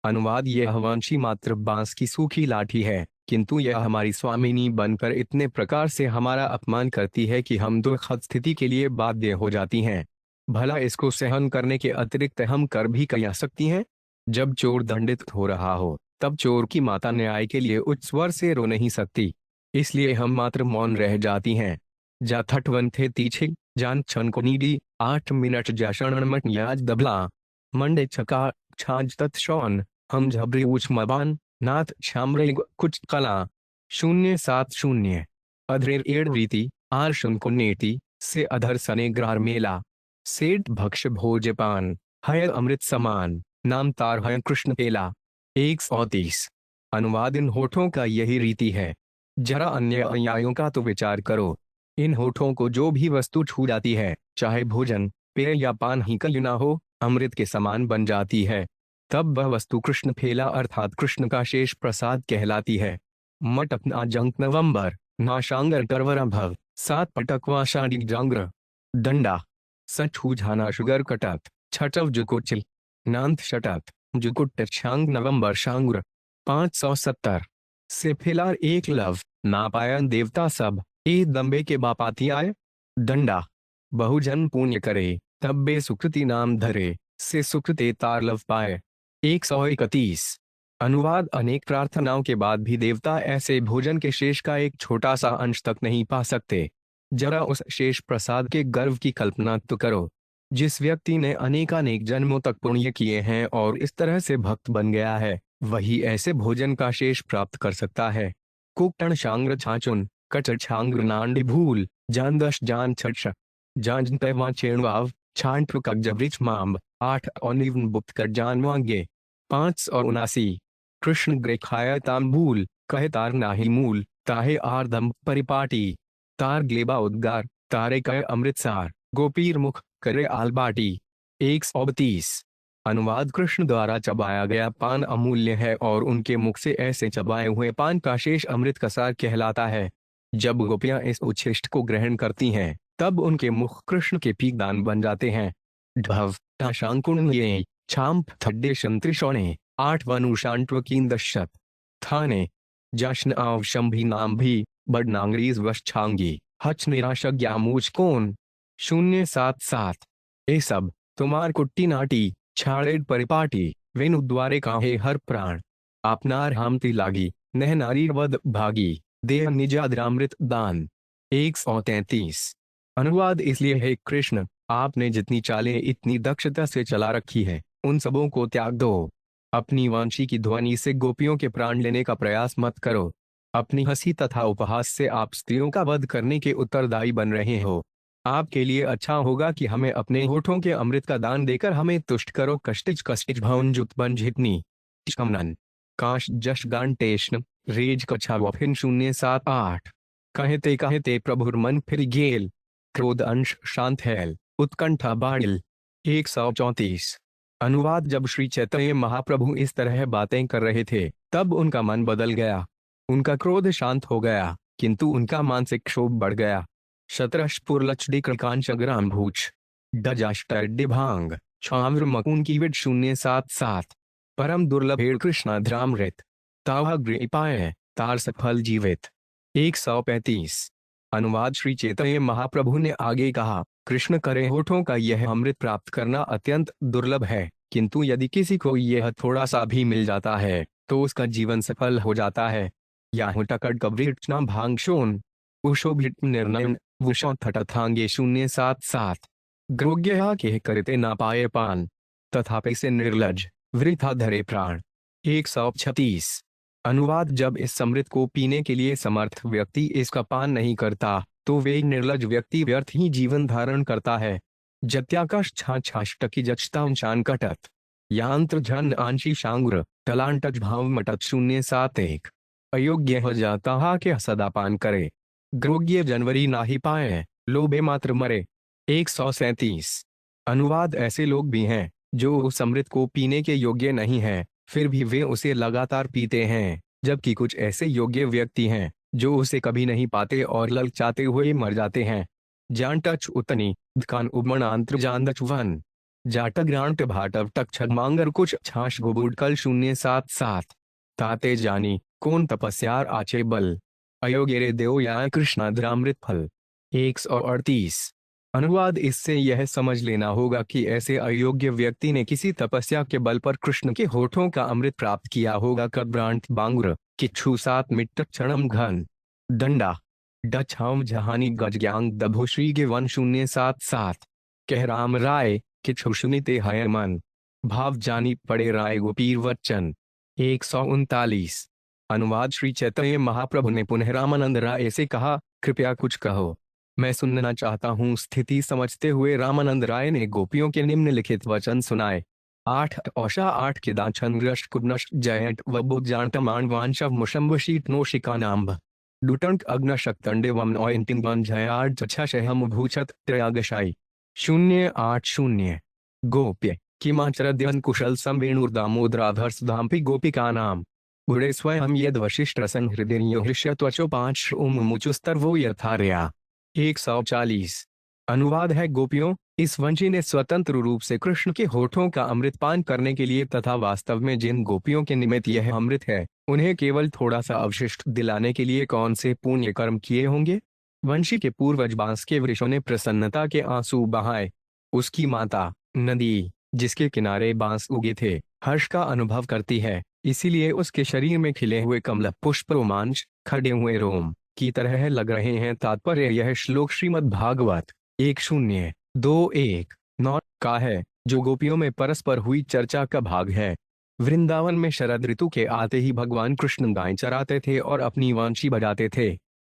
अनुवाद। यह वांछी मात्र बांस की सूखी लाठी है, किंतु यह हमारी स्वामिनी बनकर इतने प्रकार से हमारा अपमान करती है कि हम दुखद स्थिति के लिए बाध्य हो जाती हैं। भला इसको सहन करने के अतिरिक्त हम कर भी क्या सकती हैं? जब चोर दंडित हो रहा हो तब चोर की माता न्याय के लिए उच्च स्वर से रो नहीं सकती, इसलिए हम मात्र मौन रह जाती हैं। जाथटवन थे तीछे जान छन को नीडी 8 मिनट जाषणमट याज दबला मंडे छका छाज तत्शौन हम झबरी उच मबान नाथ श्यामरे कुछ कला 070। अधरेर एड़ रीति आर्शन को नेति से अधर सने ग्रार मेला सेठ भक्ष भोजपान हय अमृत समान नाम तार हय कृष्ण पेला। 130। अनुवाद। इन होठों का यही रीति है। जरा अन्य अन्यायों का तो विचार करो। इन होठों को जो भी वस्तु छू जाती है, चाहे भोजन पेय या पान ही क्यों ना हो, अमृत के समान बन जाती है। तब वह वस्तु कृष्ण फेला अर्थात कृष्ण का शेष प्रसाद कहलाती है। मट अपना जंक नवंबर नाशांगर टरवरा भव 7 पटकवा शाड़ी जांग्र डंडा सचू झाना शुगर कटत छटव जुकोचिल नांत शटत जुकुट छांग नवंबर शांग्र 570। से फिलार एक लव नापायन देवता सब ए दम्बे के बापाती आय डंडा बहुजन पुण्य करे तब बे सुकृति नाम धरे से सुकृते तार लव पाए। 131। अनुवाद। अनेक प्रार्थनाओं के बाद भी देवता ऐसे भोजन के शेष का एक छोटा सा अंश तक नहीं पा सकते। जरा उस शेष प्रसाद के गर्व की कल्पना तो करो। जिस व्यक्ति ने अनेकानेक जन्मों तक पुण्य किए हैं और इस तरह से भक्त बन गया है, वही ऐसे भोजन का शेष प्राप्त कर सकता है। कुकटन शांग्र छाचुन कचर छांग नांडी भूल जान दश जान छठ जान पैवा चेणवाव छांट जबरिच माम्ब 8 और बुप्त कर जान वांगे 579। कृष्ण ग्रेखाया तांबूल कहे तार नाही मूल ताहे आर्दम परिपाटी तार ग्लेबा उद्गार तारे कहे अमृतसार गोपीर मुख करे आलबाटी 132। अनुवाद कृष्ण द्वारा चबाया गया पान अमूल्य है और उनके मुख से ऐसे चबाए हुए पान का शेष अमृत कसार कहलाता है। जब गोपियां इस उच्छिष्ट को ग्रहण करती हैं तब उनके मुख कृष्ण के पीकदान बन जाते हैं। ढव शांकुण ये छांप थड्डे शंत्रिशौणे 8 वनुषांट्वकीन दशत थाने जश्न आव शंभी नाम भी बड नांगरीज वश छांगी हच निराशज्ञा मूच कौन 077। ए सब तुम्हार कुट्टी नाटी छाड़ेड परिपाटी वेनु द्वारे काहे हर प्राण आपनार हामती लागी नह नारी वद भागी देह निजाद्रामृत दान 133। अनुवाद इसलिए है कृष्ण आपने जितनी चालें इतनी दक्षता से चला रखी है उन सबों को त्याग दो। अपनी वांछी की ध्वनि से गोपियों के प्राण लेने का प्रयास मत करो। अपनी हंसी तथा उपहास से आप स्त्रियों का वध करने के उत्तरदायी बन रहे हो। आपके लिए अच्छा होगा कि हमें अपने होठों के अमृत का दान देकर हमें तुष्ट करो। कष्टिज कष्टिज भवन जुतबन झिटनी कमनन काश जश गांटेष्ण रेज कछा वफिन 078। कहते प्रभुर मन फिर गेल क्रोध अंश शांत हैल उत्कंठा बाड़िल 134। अनुवाद जब श्री चैतन्य महाप्रभु इस तरह बातें कर रहे थे तब उनका मन बदल गया। उनका क्रोध शांत हो गया किंतु उनका मानसिक क्षोभ बढ़ गया। शतरशपुरलचडी कृकांचग्राम भूच डजाष्टभांग छाम्र मकून की विड 077। परम दुर्लभ हेड़ कृष्णाध्रामृत तावा गृपाय तार सफल जीवित 135। अनुवाद श्री चैतन्य महाप्रभु ने आगे कहा कृष्ण करे होठों का यह अमृत प्राप्त करना अत्यंत दुर्लभ है किंतु यदि किसी को यह थोड़ा सा भी मिल जाता है तो उसका जीवन सफल हो जाता है। याहू टकट कब्रिटना भांगशोन उशोभिट निर्णय वुशो थटथांगे 077। ग्रोग्य के करते ना पाए पान तथापि से निर्लज वृथा धरे प्राण 136। अनुवाद जब इस अमृत को पीने के लिए समर्थ व्यक्ति इसका पान नहीं करता तो वे निर्लज व्यक्ति व्यर्थ ही जीवन धारण करता है। जत्याकाश छाछाष्टकी जचतां शान कटत यांत्र झन आंशी शांग्र तलांटच भाव मटत 071। अयोग्य हो जाता हा के सदा पान करे ग्रोग्य जनवरी नाही पाए लोभे मात्र मरे 137। अनुवाद ऐसे लोग भी हैं जो उस अमृत को पीने के योग्य नहीं हैं फिर भी वे उसे लगातार पीते हैं जबकि कुछ ऐसे योग्य व्यक्ति हैं जो उसे कभी नहीं पाते और ललचाते हुए मर जाते हैं। जानटच उतनी कान उमणांत्र जानदच वन जाटग्रांट भाटव टक छगमांगर कुछ छाश गुबुडकल 077। ताते जानी कौन तपस्यार आचे बल अयोग्य रे देव या कृष्णाद्रामृत फल 138। अनुवाद इससे यह समझ लेना होगा कि ऐसे अयोग्य व्यक्ति ने किसी तपस्या के बल पर कृष्ण के होठों का अमृत प्राप्त किया होगा। कब्रांट बांग्र किच्छु 7 मिट्ट क्षणम घन दंडा डछाम जहानी गजग्यांग दभोश्री के 1077। कह राम राय किच्छु सुनिते हय मन भाव जानी पड़े राय गोपीर वचन 139। अनुवाद श्री चैतन्य महाप्रभु ने पुनः रामानंद राय से कहा कृपया कुछ कहो मैं सुनना चाहता हूँ। स्थिति समझते हुए रामानंद राय ने गोपियों के निम्नलिखित वचन सुनाए। 8 औषा 8 के दाछन ग्रष्ट कुब्नष्ट जयंट व बुजांटमान वांशव मुशंबशीट नोशिका नाम्भ डुटंक अग्नशक्तंडे वमनोइंटिंग वन जयार्ड चछा शहम भूचत त्रयागशाई 080। गोप्य किमाचरद्यन कुशल संवेणुर्दामोदराधर सुधाम्पि गोपिका नाम गुड़े स्वयं यद वशिष्ठ रसंग हृदय हृष्य त्वचो 5 मुचुस्तर्वो यथार्या 140। अनुवाद है गोपियों इस वंशी ने स्वतंत्र रूप से कृष्ण के होठों का अमृत पान करने के लिए तथा वास्तव में जिन गोपियों के निमित्त यह अमृत है उन्हें केवल थोड़ा सा अवशिष्ट दिलाने के लिए कौन से पुण्य कर्म किए होंगे। वंशी के पूर्वज बांस के वृक्षों ने प्रसन्नता के आंसू बहाए। उसकी माता नदी जिसके किनारे बांस उगे थे हर्ष का अनुभव करती है इसीलिए उसके शरीर में खिले हुए कमल पुष्प रोमांच खड़े हुए रोम की तरह लग रहे हैं। तात्पर्य यह श्लोक श्रीमद् भागवत 1021 का है जो गोपियों में परस्पर हुई चर्चा का भाग है। वृंदावन में शरद ऋतु के आते ही भगवान कृष्ण गाय चराते थे और अपनी वांछी बजाते थे।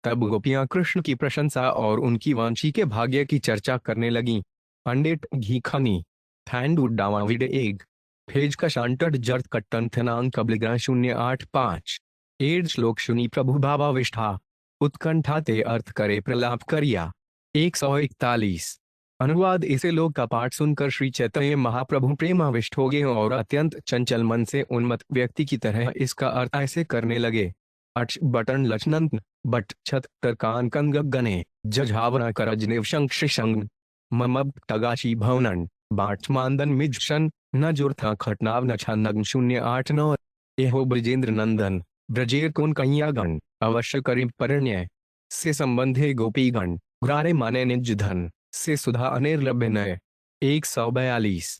तब गोपियां कृष्ण की प्रशंसा और उनकी वांछी के भाग्य की चर्चा करने लगीं। अंडेट घी खनी थैंड उड्डावा विड एग भेज का शांटट जर्त कट्टन थनांग कबलिग्रा 085 एड श्लोक शुनि प्रभु भावा विष्ठा उत्कंठा ते अर्थ करे प्रलाप करिया 141। अनुवाद। इसे लोग का पाठ सुनकर श्री चैतन्य महाप्रभु प्रेमाविष्ट हो गए और अत्यंत चंचल मन से उन्मत्त व्यक्ति की तरह इसका अर्थ ऐसे करने लगे। अच बटन लचनंत बट छत तरकान कंग गने जझावना करजनेव शंग ममब तगाशी भवनन बाट मानदन मिजशन न जुर्था खटनाव न छनग्न 089 एहो ब्रजेंद्र नंदन ब्रजेर कौन कन्यागण अवश्य करीब परण्य से संबंधे गोपीगण ग्रारे माने निज धन से सुधा अनिर्लभ्य नय 142।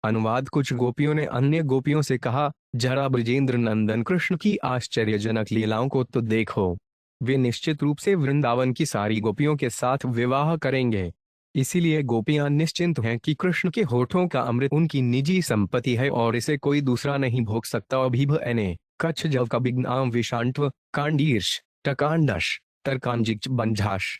अनुवाद। कुछ गोपियों ने अन्य गोपियों से कहा, जरा ब्रजेंद्र नंदन कृष्ण की आश्चर्यजनक लीलाओं को तो देखो। वे निश्चित रूप से वृंदावन की सारी गोपियों के साथ विवाह करेंगे। इसीलिए गोपियां निश्चिंत हैं कि कृष्ण के होठों का अमृत उनकी निजी संपत्ति है और इसे कोई दूसरा नहीं भोग सकता। अभिभ एने कच्छ जव का बिग्नाम विशांत्व कांडीर्ष टकांडश तरकांजिक बंझाश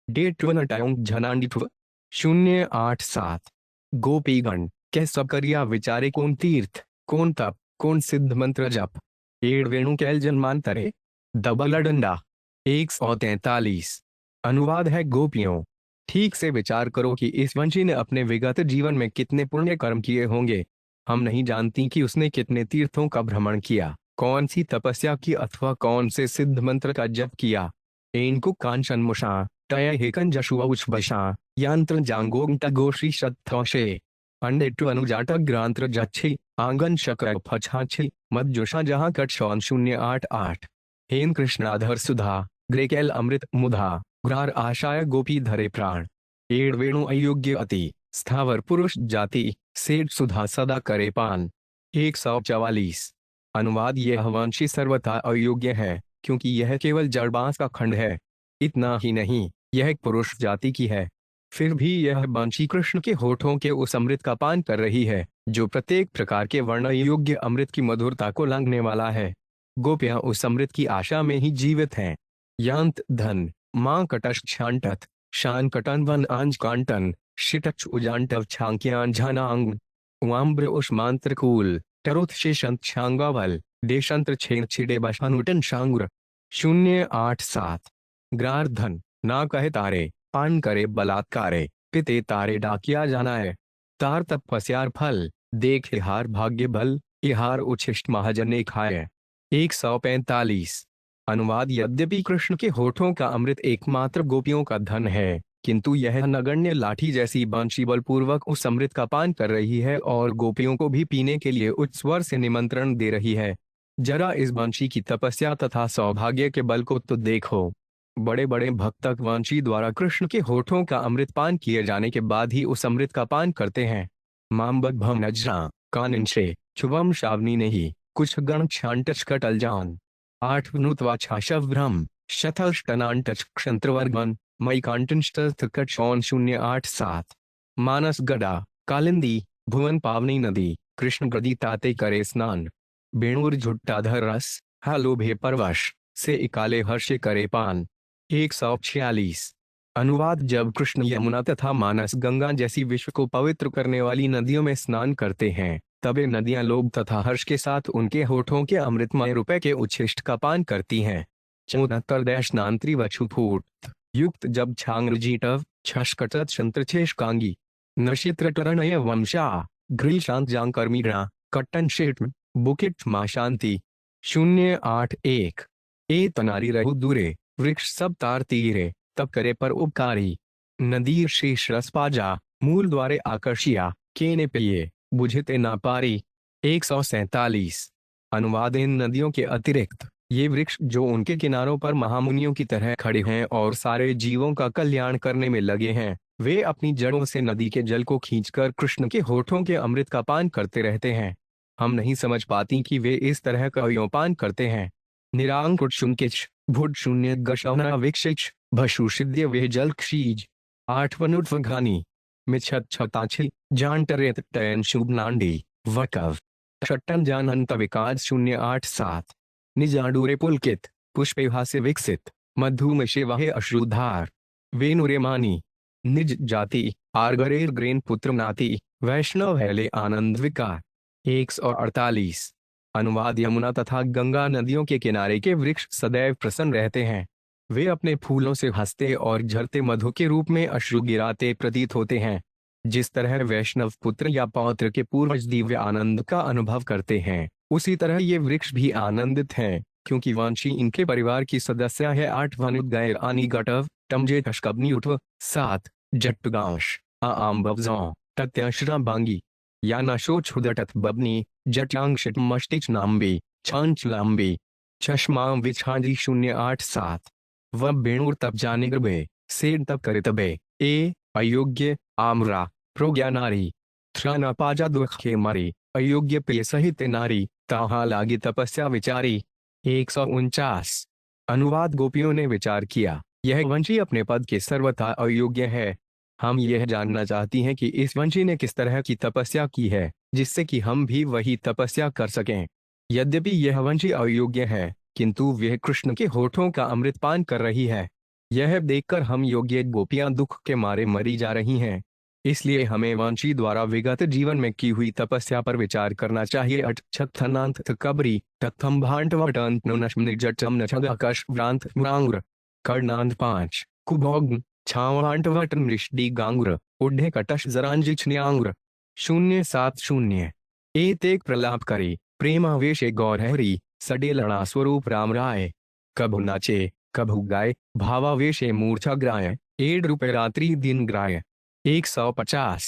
डेट्वनटायों झनांडित्व 087। गोपीगण कै सब करिया विचारे कौन तीर्थ कौन तप कौन सिद्ध मंत्र जप एड़ वेणु कैल जन्मांतरे दबल डंडा 143। अनुवाद है। गोपियों, ठीक से विचार करो कि इस वंशी ने अपने विगत जीवन में कितने पुण्य कर्म किए होंगे। हम नहीं जानती कि उसने कितने तीर्थों का भ्रमण किया, कौन सी तपस्या की अथवा कौन से सिद्ध मंत्र का जप किया। इनको कांचन मुषा तय हेकन जशुष बशा यंत्र जांगोंग टगोशी शतौशे अंडेटु अनुजाटक ग्रांत्र जच्छी आंगन शक्र फछाछी मदजुषा जहां कट शौन 088 हेन कृष्णाधर सुधा ग्रेकेल अमृत मुधा ग्रार आशाय गोपी धरे प्राण एड़ वेणु अयोग्य अति स्थावर पुरुष जाति सेठ सुधा सदा करे पान 144। अनुवाद। यह वंशी सर्वथा अयोग्य है क्योंकि यह केवल जड़ बांस का खंड है। इतना ही नहीं, यह एक पुरुष जाति की है। फिर भी यह बांशी कृष्ण के होठों के उस अमृत का पान कर रही है जो प्रत्येक प्रकार के वर्ण योग्य अमृत की मधुरता को लांघने वाला है। गोपियां उस अमृत की आशा में ही जीवित हैं। यांत धन मां कटश छांटत शान कटन वन आंज कांटन शिटच उजांटव छांक्यान झानांग वाम्ब्र उष्मांत्रकूल टरुत शेषंत छांगावल देशंत्र छेन छिड़े बशानुटन शांग्र 087। ग्रार धन ना कहे तारे पान करे बलात्कारे पिते तारे डाकिया जाना है तार तपस्यार फल देख हार भाग्य बल इहार उच्छिष्ट महाजने खाए 145। अनुवाद। यद्यपि कृष्ण के होठों का अमृत एकमात्र गोपियों का धन है, किंतु यह नगण्य लाठी जैसी बांशी बलपूर्वक उस अमृत का पान कर रही है और गोपियों को भी पीने के लिए उच्च स्वर से निमंत्रण दे रही है। जरा इस बांशी की तपस्या तथा सौभाग्य के बल को तो देखो। बड़े बड़े भक्तक वांशी द्वारा कृष्ण के होठों का अमृत पान किए जाने के बाद ही उस अमृत का पान करते हैं। माम्बक भम नजरा कानिंशे शुभम शावनी नहीं कुछ गण छांटच कटल जान 8 नुत्वा छाशव भ्रम शतष्टनांटच क्षंत्रवर्गन मई कांटनष्टकट शौन 087। मानस गड़ा कालिंदी भुवन पावनी नदी कृष्ण गदी ताते करे स्नान बेणुर झुट्टाधर रस हालोभे परवश से इकाले हर्षे करे पान 146। अनुवाद। जब कृष्ण यमुना तथा मानस गंगा जैसी विश्व को पवित्र करने वाली नदियों में स्नान करते हैं, तब ये नदियां लोभ तथा हर्ष के साथ उनके होठों के अमृतमय रुपए के उच्छिष्ट का पान करती हैं। 74 वक्षुफूट युक्त जब छांगजीटव छशकटत शंत्रछेष कांगी नशित्रटरणय वंशा घ्रिल शांत जांकर्मीणा कट्टन शेट बुकिट मां शांति 081 ए तनारी रहु दूरे वृक्ष सब तार तीरे तब करे पर उपकारी नदीर शेष रस पाजा मूल द्वारे आकर्षिया केने पिए बुझते ना पारी 147। अनुवाद। इन नदियों के अतिरिक्त ये वृक्ष जो उनके किनारों पर महामुनियों की तरह खड़े हैं और सारे जीवों का कल्याण करने में लगे हैं, वे अपनी जड़ों से नदी के जल को खींचकर कृष्ण के होठों के अमृत का पान करते रहते हैं। हम नहीं समझ पाती कि वे इस तरह का क्यों पान करते हैं। निरांकुट शुंकिच भुड शून्य गशौना विक्षिच भशुषिद्य वे जल क्षीज 8 वनुत्वघानी मिछत छताछी जानटरेत टयन शुभ नांडी वकव छट्टन जानंत विकास 087। निजाडूरे पुलकित पुष्पेहा से विकसित मधुमेशेवाहे अश्रुधार वेणुरेमानी निज जाति आर्गरेर ग्रेन पुत्र नाति वैष्णव हैले आनंद विकार 148। अनुवाद यमुना तथा गंगा नदियों के किनारे के वृक्ष सदैव प्रसन्न रहते हैं। वे अपने फूलों से हंसते और झरते मधु के रूप में अश्रु गिराते प्रतीत होते हैं। जिस तरह वैष्णव पुत्र या पौत्र के पूर्वज दिव्य आनंद का अनुभव करते हैं, उसी तरह ये वृक्ष भी आनंदित हैं, क्योंकि वांशी इनके परिवार की सदस्य है। 8 वनुगैर आनी गटव टमजे तशकबनी उठव 7 जट्टुगांश आम्बवजों तत्यश्रा बांगी या नशो छुदटत बबनी जट्यांग शिट मष्टिच नाम्बे छांच लाम्बे चश्मा विछांजी 087 व बेणुर तब जाने गर्भे सेड तब करे तबे ए अयोग्य आम्रा प्रोज्ञानारी थ्राना पाजा दुख के मारी अयोग्य पे सहित नारी ताहा लागी तपस्या विचारी 149। अनुवाद गोपियों ने विचार किया, यह वंशी अपने पद के सर्वथा अयोग्य है। हम यह जानना चाहती हैं कि इस वंशी ने किस तरह की तपस्या की है जिससे कि हम भी वही तपस्या कर सकें। यद्यपि यह वंशी अयोग्य है, किंतु वह कृष्ण के होठों का अमृत पान कर रही है। यह देखकर हम योग्य गोपियां दुख के मारे मरी जा रही हैं। इसलिए हमें वांशी द्वारा विगत जीवन में की हुई तपस्या पर विचार करना चाहिए। अटछनांत कबरी तथम भांटवटंत निर्जटम नछगाकश व्रांत म्रांग्र कर्णांत 5 कुभोग्न छावांटवट नृष्टि गांग्र उड्ढे कटश जरांजिछन्यांग्र 070 एक प्रलाप करे प्रेमावेशे गौरहरी सडे लड़ा स्वरूप राम राय कभु नाचे कभु गाय भावावेशे मूर्छा ग्राय 1 रुपये रात्रि दिन ग्राय 150।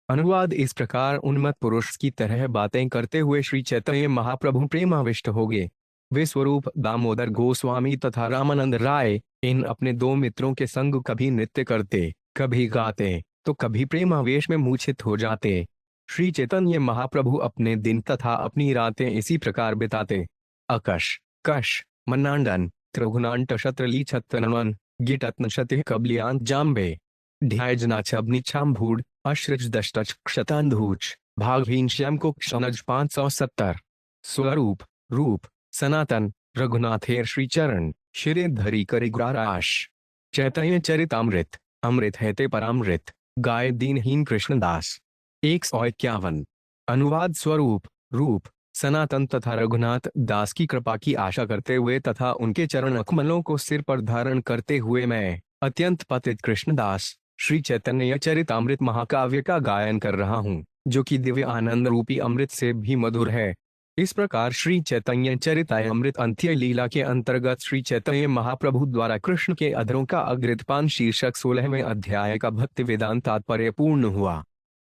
अनुवाद इस प्रकार उन्मत्त पुरुष की तरह बातें करते हुए श्री चैतन्य महाप्रभु प्रेमाविष्ट हो गए। वे स्वरूप दामोदर गोस्वामी तथा रामानंद राय इन अपने 2 मित्रों के संग कभी नृत्य करते, कभी गाते, तो कभी प्रेमावेश में मूर्छित हो जाते। श्री चैतन्य महाप्रभु अपने दिन तथा अपनी रातें इसी प्रकार बिताते। अकश कश मन्नांडन त्रिगुणांट शत्रली छत्रनवन गिटत्नशति कबलियांत जाम्बे ध्यायजना छबनी छाम्भूड अश्रज दष्टच क्षतांधूच भागहीन श्याम को क्षणज 570। स्वरूप रूप सनातन रघुनाथेर श्रीचरण शिरे धरी करिग्राराश चैतन्य चरितामृत अमृत है ते परामृत गाय दीनहीन कृष्णदास 151। अनुवाद स्वरूप रूप सनातन तथा रघुनाथ दास की कृपा की आशा करते हुए तथा उनके चरण कमलों को सिर पर धारण करते हुए मैं अत्यंत पतित कृष्णदास श्री चैतन्य चरितामृत महाकाव्य का गायन कर रहा हूँ, जो कि दिव्य आनंद रूपी अमृत से भी मधुर है। इस प्रकार श्री चैतन्य चरितामृत अंत्य लीला के अंतर्गत श्री चैतन्य महाप्रभु द्वारा कृष्ण के अधरों का अग्रितपान शीर्षक 16वें अध्याय का भक्ति वेदांत तात्पर्य पूर्ण हुआ।